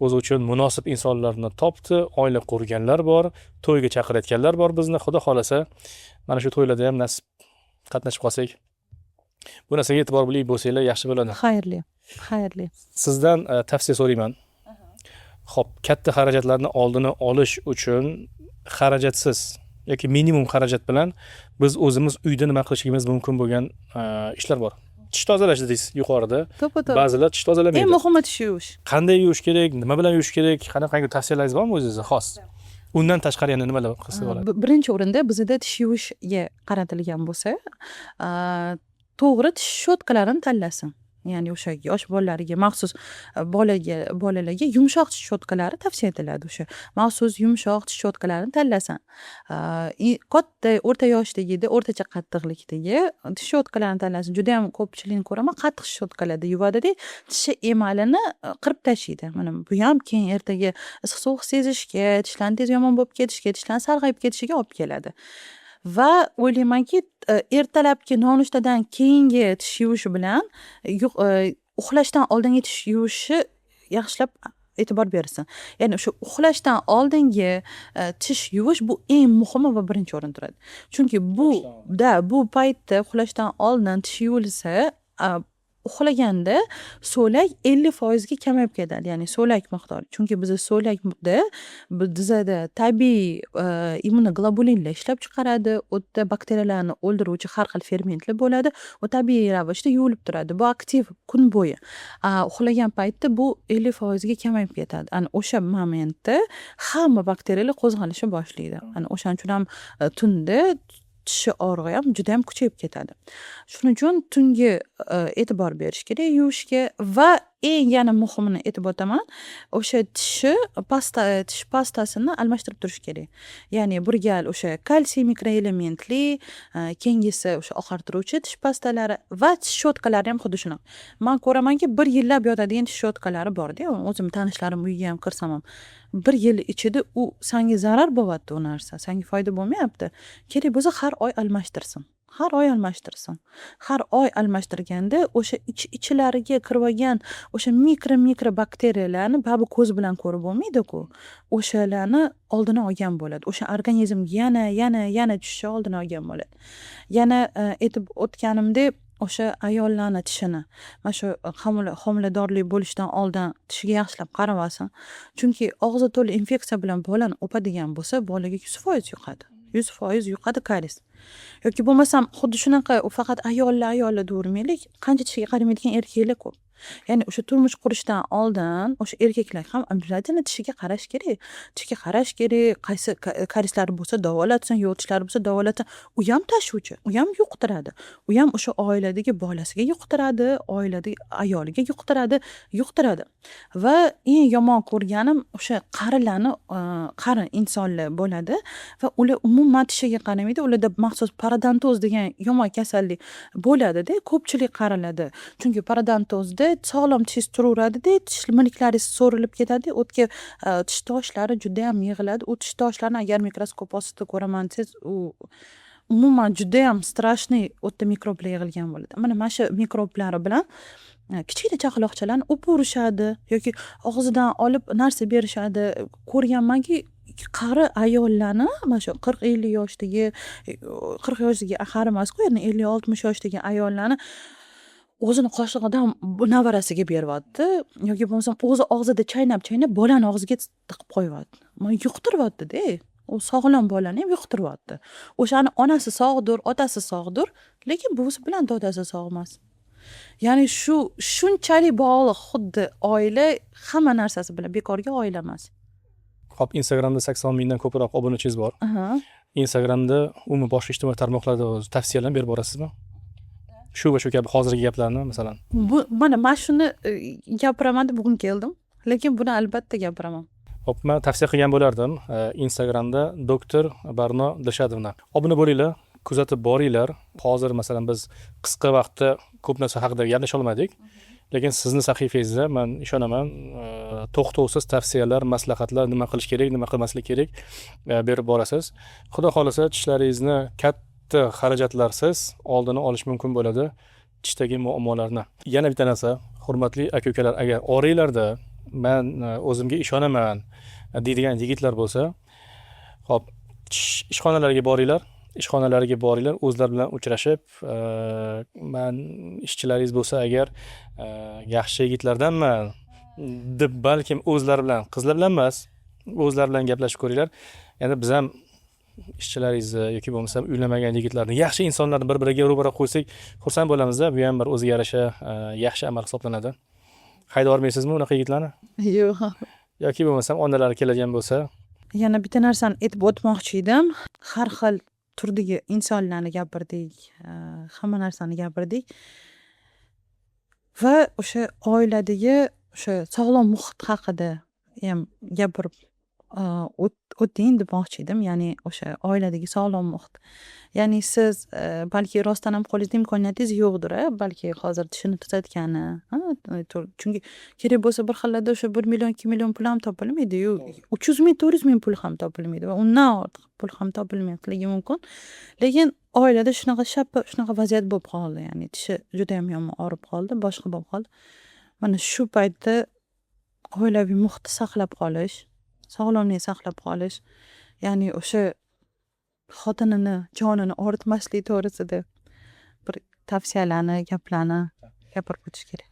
o'zi uchun munosib insonlarni topdi, oila qurganlar bor, to'yga chaqirayotganlar bor bizni. Xudo xolasa, mana shu to'ylarda ham nasib qatnashib qolsak, bu narsaga e'tiborli bo'lsanglar yaxshi bo'ladi. Xayrli. Xayrli. Sizdan tavsiya so'rayman. Xo'p, katta xarajatlarni oldini olish uchun xarajatsiz yoki minimum xarajat bilan biz o'zimiz uyda nima qilishimiz mumkin bo'lgan ishlar bor. Tish tozalash dedingiz yuqorida. To'ppa-to'g'ri. Ba'zilar tish tozalamaydi. Eng muhimi tish yuvish. Qanday yuvish kerak, nima bilan yuvish kerak, qanaqangi tavsiyalaringiz bormi o'zingizga xos? Undan tashqari yana nimalar qilsa bo'ladi? Birinchi o'rinda bizda tish yuvishga qaratilgan bo'lsa, to'g'ri tish shotkalarini tanlasin. Ya'ni o'sha yosh bolalarga maxsus bolalarga yumshoq tish shotkalari tavsiya etiladi. O'sha maxsus yumshoq tish shotkalarini tanlasin. Katta o'rta yoshdagida, o'rtacha qattiqlikdagi tish shotkalarini tanlasin. Juda ham ko'pchilikni ko'raman, qattiq tish shotkalarda yuvadi-da, tishi emalini qirib tashlaydi. Mana bu ham keyin ertaga issiq sovuq sezishga, tishlarni tez yomon bo'lib ketishga, tishlarni sarg'ayib ketishiga olib keladi. Va o'ylaymanki, ertalabki nonushtadan keyingi tish yuvishi bilan uxlashdan oldingi tish yuvishi yaxshilab e'tibor bersin. Ya'ni o'sha uxlashdan oldingi tish yuvish bu eng muhimi va birinchi o'rinda turadi. Chunki bu paytda uxlashdan oldin tish yuvilsa, uxlaganda so'lak 50% ga kamayib ketadi. Ya'ni so'lak miqdori. Chunki bizda so'lakda bizda tabiiy immunoglobulinlar ishlab chiqaradi. O'tda bakteriyalarni o'ldiruvchi har xil fermentlar bo'ladi. U tabiiy ravishda yuvilib turadi. Bu aktiv kun bo'yi. Uxlagan paytda bu 50% ga kamayib ketadi. Ana o'sha momentda hamma bakteriyalar qo'zg'alishni boshlaydi. Ana o'shaning uchun ham tunda tishi og'rig'i ham juda ham kuchayib ketadi. Shuning uchun tungi e'tibor berish kerak yuvishga va eng yana muhimini aytib o'taman, o'sha tish pastasini almashtirib turish kerak. Ya'ni bir gal o'sha kalsiy mikroelementli, keyingisi o'sha oqartiruvchi tish pastalari va tish shotkalari ham xuddi shunaqa. Men ko'ramanki, 1 yillab yotadigan tish shotkalari bor-da, o'zim tanishlarim uyiga ham kirsam ham 1 yil ichida u senga zarar bo'lyapti u narsa, senga foyda bo'lmayapti. Kerak bo'lsa har oy almashtirsin. Har oy almashtirsin. Har oy almashtirganda o'sha ichlariga kirib olgan o'sha mikro bakteriyalarni babu ko'z bilan ko'rib bo'lmaydi-ku. O'shalarni oldini olgan bo'ladi. O'sha organizm yana tushishi oldini olgan bo'ladi. Yana aytib o'tganimdek, o'sha ayollarning tishini, mana shu homiladorlik bo'lishdan oldin tishiga yaxshilab qarab olsin. Chunki og'zi to'la infeksiya bilan bolani o'padigan bo'lsa, bolaga 100% yuqadi. 100% yuqadi karies. Yoki bo'lmasam xuddi shunaqa faqat ayollar devermaylik, qancha tishiga qaramaydigan erkaklar ko'p. Ya'ni o'sha turmush qurishdan oldin o'sha erkaklar ham обязательно tishiga qarash kerak. Tishiga qarash kerak, qaysi karieslari bo'lsa davolatsin, yo'q tishlari bo'lsa davolatsin. U ham tashuvchi, u ham yuqtiradi. U ham o'sha oiladagi bolasiga yuqtiradi, oiladagi ayoliga yuqtiradi. Va eng yomon ko'rganim o'sha qarin insonlar bo'ladi va ular umuman tishiga qaramaydi. Ularda maxsus parodontoz degan yomon kasallik bo'ladi-da, ko'pchilik qarilarda. Chunki parodontozda sog'lom tish turaveradi-da, tish milklaringiz so'rilib ketadi, o'tga tish toshlari juda ham yig'iladi. U tish toshlarini agar mikroskop ostida ko'raman desangiz, u umuman juda ham strashniy o'tda mikroblar yig'ilgan bo'ladi. Mana shu mikroblari bilan kichkina chaqaloqchalarni o'pirishadi yoki og'zidan olib narsa berishadi. Ko'rganmanki, qari ayollarni, mana shu 40-50 yoshdagi, 40 yoshdagi ahari emas-ku, ya'ni 50-60 yoshdagi ayollarni o'zini qoshig'idan navarasiga beryapti yoki bo'lmasam o'zi og'zida chaynab bolani og'ziga tiqib qo'yyapti. Mana yuqtiryapti-da. U sog'lom bolani ham yuqtiryapti. O'shani onasi sog'dir, otasi sog'dir, lekin buvisi bilan dodasi sog' emas. Ya'ni shunchalik bog'liq, xuddi oila hamma narsasi bilan, bekorga oila emas. Hop, Instagramda 80 mingdan ko'proq obunachingiz bor. Instagramda umuman boshqa ijtimoiy tarmoqlarda tavsiyalar berib borasizmi? Shu va shu kabi hozirgi gaplarni masalan. Mana shuni gapiraman deb bugun keldim, lekin buni albatta gapiraman. Hop, men tavsiya qilgan bo'lardim. Instagramda doktor Barno Dilshadovna. Obuna bo'linglar. kuzatib boringlar. Hozir masalan biz qisqa vaqtda ko'p narsa haqida gaplasha olmadik. Lekin sizni sahifangizda men ishonaman, to'xtovsiz tavsiyalar, maslahatlar, nima qilish kerak, nima qilmaslik kerak berib borasiz. Xudo xolasa tishlaringizni katta xarajatlarsiz oldini olish mumkin bo'ladi, tishdagi muammolarni. Yana bitta narsa, hurmatli aka-ukalar, agar oranglarda men o'zimga ishonaman deydigan yigitlar bo'lsa, hop, ishxonalarga boringlar. Ishxonalariga boringlar, o'zlari bilan uchrashib, men ishchilaringiz bo'lsa agar yaxshi yigitlardanman deb balkim o'zlari bilan, qizlar bilan emas, o'zlari bilan gaplashib ko'ringlar. Ya'ni biz ham ishchilaringizni yoki bo'lmasa uylanmagan yigitlarni, yaxshi insonlarni bir-biriga ro'bara qo'ysak, xursand bo'lamiz-da. Bu ham bir o'ziga yarasha yaxshi amal hisoblanadi. Hayda olmaysizmi unaqa yigitlarni? Yo'q. Yoki bo'lmasam onalari keladigan bo'lsa, Yana bitta narsani aytib o'tmoqchi edim. Har xil turdagi insonlarni gapirdik, hamma narsani gapirdik. Va o'sha oiladagi o'sha sog'lom muhit haqida ham gapirib o'ting demoqchi edim. Ya'ni o'sha oiladagi sog'lom muhit. Ya'ni siz balki rostdan ham qo'lingizda imkoniyatingiz yo'qdir, balki hozir tishini tuzatgani, chunki kerak bo'lsa bir xillarda o'sha 1 million, 2 million pul ham topilmaydi-yu, 300 ming, 400 ming pul ham topilmaydi va undan ortiq pul ham topilmasligi mumkin. Lekin oilada shunaqa vaziyat bo'lib qoldi. Ya'ni tishi juda ham yomon og'rib qoldi, boshqa bo'lib qoldi. Mana shu paytda oilaviy muhitni saqlab qolish, sog'lomlikni saqlab qolish, ya'ni o'sha xotinini jonini og'ritmaslik to'g'risida bir tavsiyalarni, gaplarni gapirib o'tish kerak.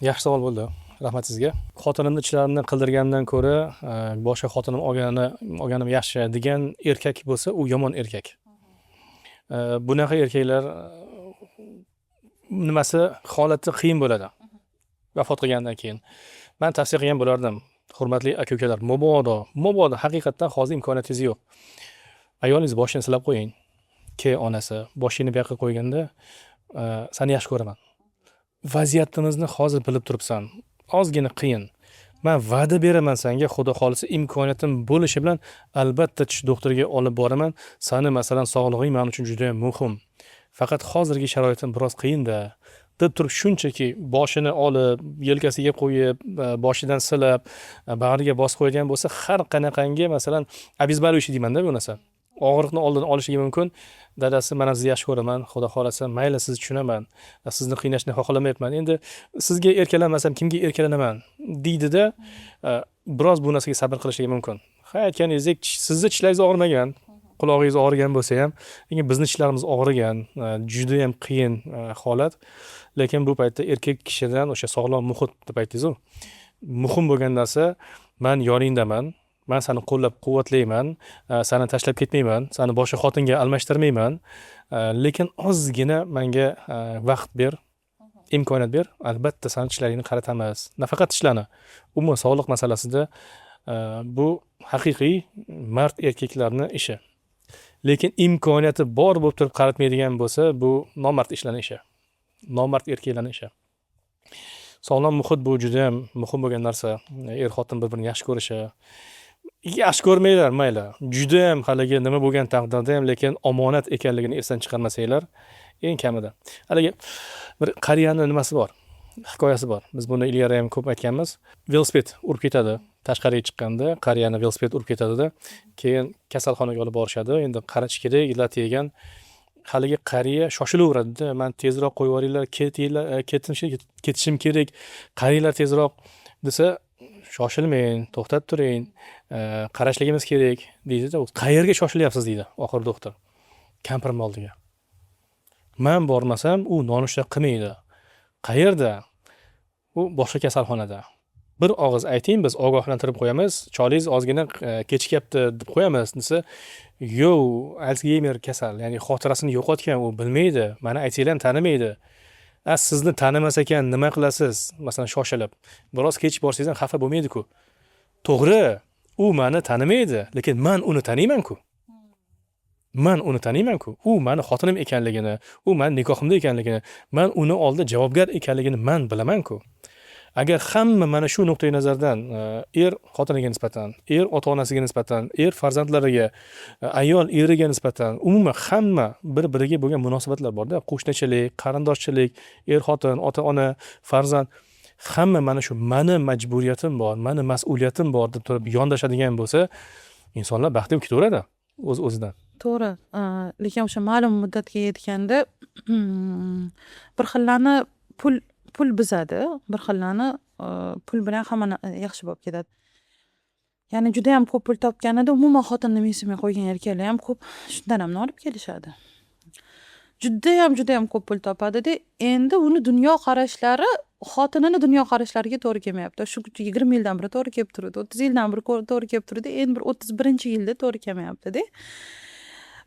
yaxshi savol bo'ldi. Rahmat sizga. Xotinimni ishlarimni qildirgandan ko'ra, boshqa xotinim olganim yaxshi degan erkak bo'lsa, u yomon erkak. Bunaqa erkaklar nimasi holati qiyin bo'ladi. Vafot qilgandan keyin. Men tavsiya qilgan bo'lardim. Hurmatli aka-ukalar, mobodo haqiqatdan hozir imkoniyatingiz yo'q. Ayolingiz boshini silab qo'ying. Onasi boshini bu yoqqa qo'yganda, seni yaxshi ko'raman. Vaziyatimizni hozir bilib turibsan. Ozgina qiyin. Men va'da beraman senga, xudo xolisa imkoniyatim bo'lishi bilan albatta tish doktoriga olib boraman. Seni masalan sog'lig'ing men uchun juda muhim. Faqat hozirgi sharoitim biroz qiyin-da. deb turib shunchaki boshini olib, yelkasiga qo'yib, boshidan silab, bag'riga bosib qo'yadigan bo'lsa, har qanaqangi masalan обезболивающий deyman-da bu narsa. Og'riqni oldini olishligi mumkin. Dadasi, men sizni yaxshi ko'raman, xudo xolasa, mayli sizni tushunaman. Sizni qiynashni xohlamayapman. Endi sizga erkalanmasam kimga erkalanaman deydi-da, biroz bu narsaga sabr qilishligi mumkin. Ha, aytganingizdek, sizni tishlaringiz og'rimagan, qulog'ingiz og'rigan bo'lsa ham, lekin bizni tishlarimiz og'rigan, juda ham qiyin holat. Lekin bu paytda erkak kishidan o'sha sog'lom muhit deb aytdingiz-ku. Muhim bo'lgan narsa, men yoningdaman. Men seni qo'llab-quvvatlayman, seni tashlab ketmayman, seni boshqa xotinga almashtirmayman. Lekin ozgina menga vaqt ber, imkoniyat ber. Albatta seni tishlaringni qaratamiz. Nafaqat tishlarni, umuman sog'liq masalasida bu haqiqiy mard erkaklarning ishi. Lekin imkoniyati bor bo'lib turib qaratmaydigan bo'lsa, bu nomard ishlarning ishi. Nomard erkaklarning ishi. Sog'lom muhit bu juda ham muhim bo'lgan narsa. Er-xotin bir-birini yaxshi ko'rishi. Yaxshi ko'rmaylar, mayli. Juda ham haligi nima bo'lgan taqdirda ham, lekin omonat ekanligini esdan chiqarmasanglar, eng kamida. Haligi bir qariyani nimasi bor? Hikoyasi bor. Biz buni ilgari ham ko'p aytganmiz. Velosiped urib ketadi. Tashqariga chiqqanda qariyani velosiped urib ketadi-da, keyin kasalxonaga olib borishadi. Endi qaratish kerak, lat yegan. Haligi qariya shoshilaveradi-da, men tezroq qo'yib yuboringlar, ketishim kerak, qaranglar tezroq desa, shoshilmang, to'xtab turing, qarashligimiz kerak deydi-da. Qayerga shoshilyapsiz deydi oxir doktor. Kampirning oldiga. Men bormasam, u nonushta qilmaydi. Qayerda? U boshqa kasalxonada. Bir og'iz ayting, biz ogohlantirib qo'yamiz. Cholingiz ozgina kechikyapti deb qo'yamiz desa, "Yo'q, Alzheimer kasal, ya'ni xotirasini yo'qotgan, u bilmaydi. Meni aytinglar tanimaydi. Sizni tanimas ekan nima qilasiz? Masalan, shoshilib. Biroz kech borsangiz ham xafa bo'lmaydi-ku. To'g'ri, u meni tanimaydi, lekin men uni taniyman-ku. Men uni taniyman-ku. U meni xotinim ekanligini, u meni nikohimda ekanligini, men uni oldida javobgar ekanligini men bilaman-ku. Agar hamma mana shu nuqtai nazardan er xotiniga nisbatan, er ota-onasiga nisbatan, er farzandlariga, ayol eriga nisbatan, umuman hamma bir-biriga bo'lgan munosabatlar borda, qo'shnichilik, qarindoshchilik, er xotin, ota-ona, farzand hamma mana shu mani majburiyatim bor, mani mas'uliyatim bor deb turib yondashadigan bo'lsa, insonlar baxtli bo'lib ketaveradi o'zidan. To'g'ri. Lekin o'sha ma'lum muddatga yetganda bir xillarni pul buzadi, bir xillarni pul bilan hamma yaxshi bo'lib ketadi. Ya'ni juda ham ko'p pul topganida umuman xotinni mensimay qo'ygan erkaklar ham ko'p, shundan ham nolib kelishadi. Juda ham ko'p pul topadida, endi uni dunyoqarashlari xotinini dunyoqarashlariga to'g'ri kelmayapti. Shu 20 yildan beri to'g'ri kelib turdi, 30 yildan beri to'g'ri kelib turdi, endi bir 31-yilda to'g'ri kelmayapti-da.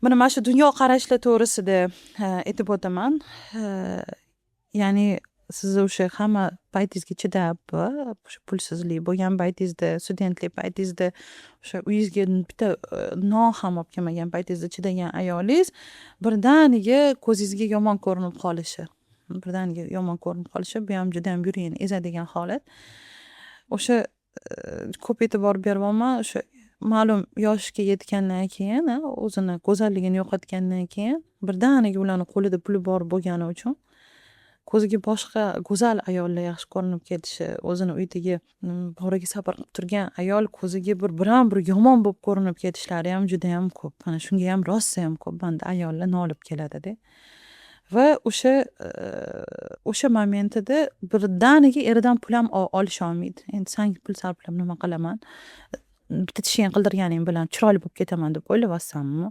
Mana shu dunyoqarashlar to'g'risida aytib o'taman. Ya'ni siz o'sha hamma paytingizga chidab, o'sha pulsizlik bo'lgan paytingizda, studentlik paytingizda, o'sha uyingizga bitta non ham olib kelmagan paytingizda chidagan ayolingiz birdaniga ko'zingizga yomon ko'rinib qolishi. Bu ham juda ham yuragini ezadigan holat. O'sha ko'p e'tibor beryapman, o'sha ma'lum yoshga yetgandan keyin, o'zini go'zalligini yo'qotgandan keyin birdaniga ularning qo'lida puli bor bo'lgani uchun ko'ziga boshqa go'zal ayollar yaxshi ko'rinib ketishi, o'zini uydagi boriga sabr qilib turgan ayol ko'ziga biram bir yomon bo'lib ko'rinib ketishlari ham juda ham ko'p. Mana shunga ham rosa ham ko'p banda ayollar nolib keladi-da. Va o'sha momentida birdaniga eridan pul ham olisha olmaydi. Endi sen pul sarflab nima qilaman? Bitta tishing qildirganing bilan chiroyli bo'lib ketaman deb o'ylayapsanmi?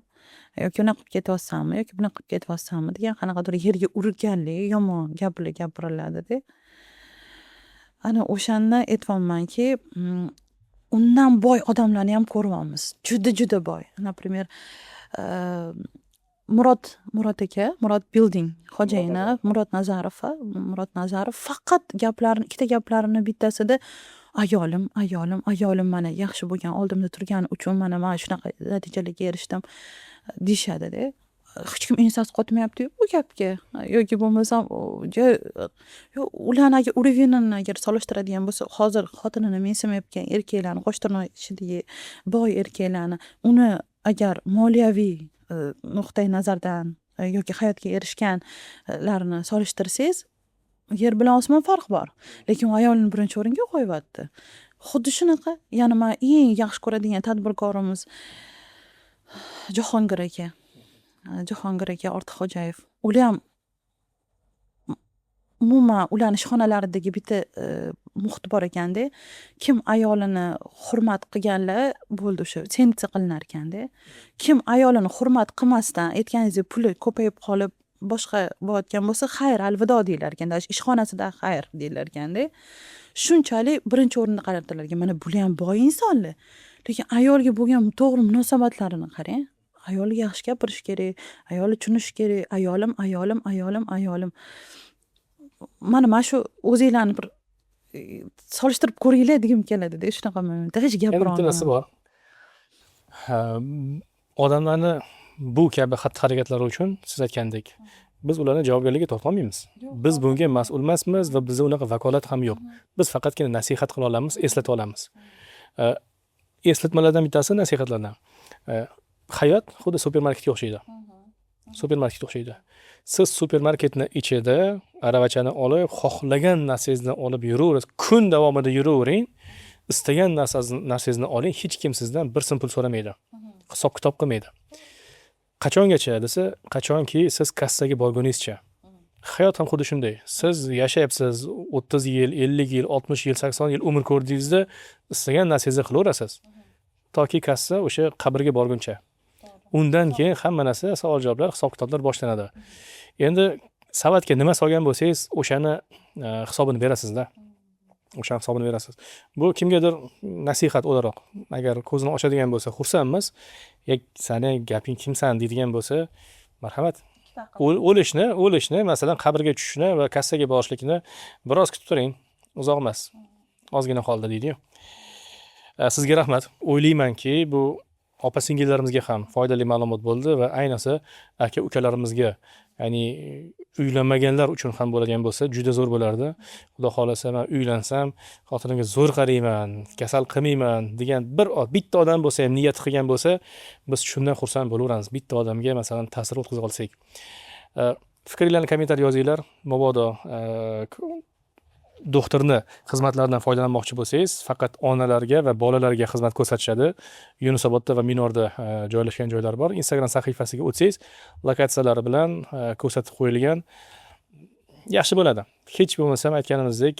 Yoki unaqa qilib ketyapsanmi? Yoki bunaqa qilib ketyapsanmi degan qanaqadir yerga urganlik, yomon gaplar gapiriladi-da. Ana o'shanda aytayapmanki, undan boy odamlarni ham ko'ryapmiz. Juda boy. Например, Murod aka, Murod Building xo'jayini, Murod Nazarov faqat ikkita gaplarini bittasida ayolim mana yaxshi bo'lgan oldimda turgani uchun mana shunaqa natijalarga erishdim deyishadi-da. Hech kim ensasi qotmayapti bu gapga. Yoki bo'lmasam ularni agar urevenini agar solishtiradigan bo'lsa, hozir xotinini mensimayotgan erkaklarni, qo'shtirnoq ishidagi boy erkaklarni, uni agar moliyaviy nuqtai nazardan yoki hayotga erishganlarni solishtirsangiz, yer bilan osmon farq bor. Lekin u ayolni birinchi o'ringa qo'yibdi. Xuddi shunaqa, ya'ni men eng yaxshi ko'radigan tadbirkorimiz Jahongir aka Ortiqxo'jayev. Ular ham umuman ularning ishxonalaridagi bitta muhit bor ekanda, kim ayolini hurmat qilganlar bo'ldi, o'sha sensiya qilinar ekanda. Kim ayolini hurmat qilmasdan aytganingizdek puli ko'payib qolib boshqa bo'layotgan bo'lsa, xayr, alvido deylar ekanda. Ishxonasida xayr deylar ekanda. Shunchalik birinchi o'rinda qaratilar ekan. Mana bular ham boy insonlar. Lekin ayolga bo'lgan to'g'ri munosabatlarini qarang. Ayolga yaxshi gapirish kerak, ayolni tushunish kerak. Ayolim. Mana shu o'zinglarni bir solishtirib ko'ringlar degim keladi-da, shunaqa momentda hech gapira olmayman. Bittasi bor. Odamlarni bu kabi xatti-harakatlari uchun siz aytgandek, biz ularni javobgarlikka torta olmaymiz. Biz bunga mas'ul emasmiz va bizda unaqa vakolat ham yo'q. Biz faqatgina nasihat qila olamiz, eslata olamiz. Eslatmalardan bittasi nasihatlardan. Hayot xuddi supermarketga o'xshaydi. Siz supermarketni ichida aravachani olib, xohlagan narsangizni olib yuraverasiz. Kun davomida yuravering. Istagan narsangizni oling, hech kim sizdan bir so'm pul so'ramaydi. Hisob kitob qilmaydi. Qachongacha desa, qachonki siz kassaga borguningizcha. Hayot ham xuddi shunday. Siz yashayapsiz, 30 yil, 50 yil, 60 yil, 80 yil umr ko'rdingizda, istagan narsangizni qilaverasiz. Toki kassa o'sha qabrga borguncha. Undan keyin hamma narsa, savol-javoblar, hisob-kitoblar boshlanadi. Endi savatga nima solgan bo'lsangiz, o'shani hisobini berasiz-da. Bu kimgadir nasihat o'laroq. Agar ko'zini ochadigan bo'lsa, xursandmiz. Sani gaping kimsan deydigan bo'lsa, marhamat. O'lishni, masalan, qabrga tushishni va kassaga borishlikni biroz kutib turing. Uzoq emas. Ozgina qoldi deydi-yu. Sizga rahmat. O'ylaymanki, bu opa-singillarimizga ham foydali ma'lumot bo'ldi va ayniqsa aka-ukalarimizga, ya'ni uylanmaganlar uchun ham bo'ladigan bo'lsa juda zo'r bo'lardi. Xudo xolasa man uylansam xotinimga zo'r qarayman, kasal qilmayman degan bitta odam bo'lsa ham niyat qilgan bo'lsa, biz shundan xursand bo'laveramiz. Bitta odamga masalan ta'sir o'tkaza olsak. Fikringlarni kommentariy yozinglar. Mabodo doktorni xizmatlaridan foydalanmoqchi bo'lsangiz, faqat onalarga va bolalarga xizmat ko'rsatishadi. Yunusobodda va Minorda joylashgan joylar bor. Instagram sahifasiga o'tsangiz, lokatsiyalari bilan ko'rsatib qo'yilgan. Yaxshi bo'ladi. Hech bo'lmasa aytganimizdek,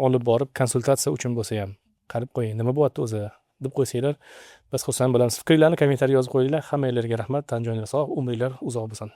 olib borib konsultatsiya uchun bo'lsa ham qarab qo'ying. Nima bo'lyapti o'zi deb qo'ysanglar, biz xursand bo'lamiz. Fikringlarni kommentariy yozib qo'yinglar. Hammanglarga rahmat. Tan joyinglar sog', umringlar uzoq bo'lsin.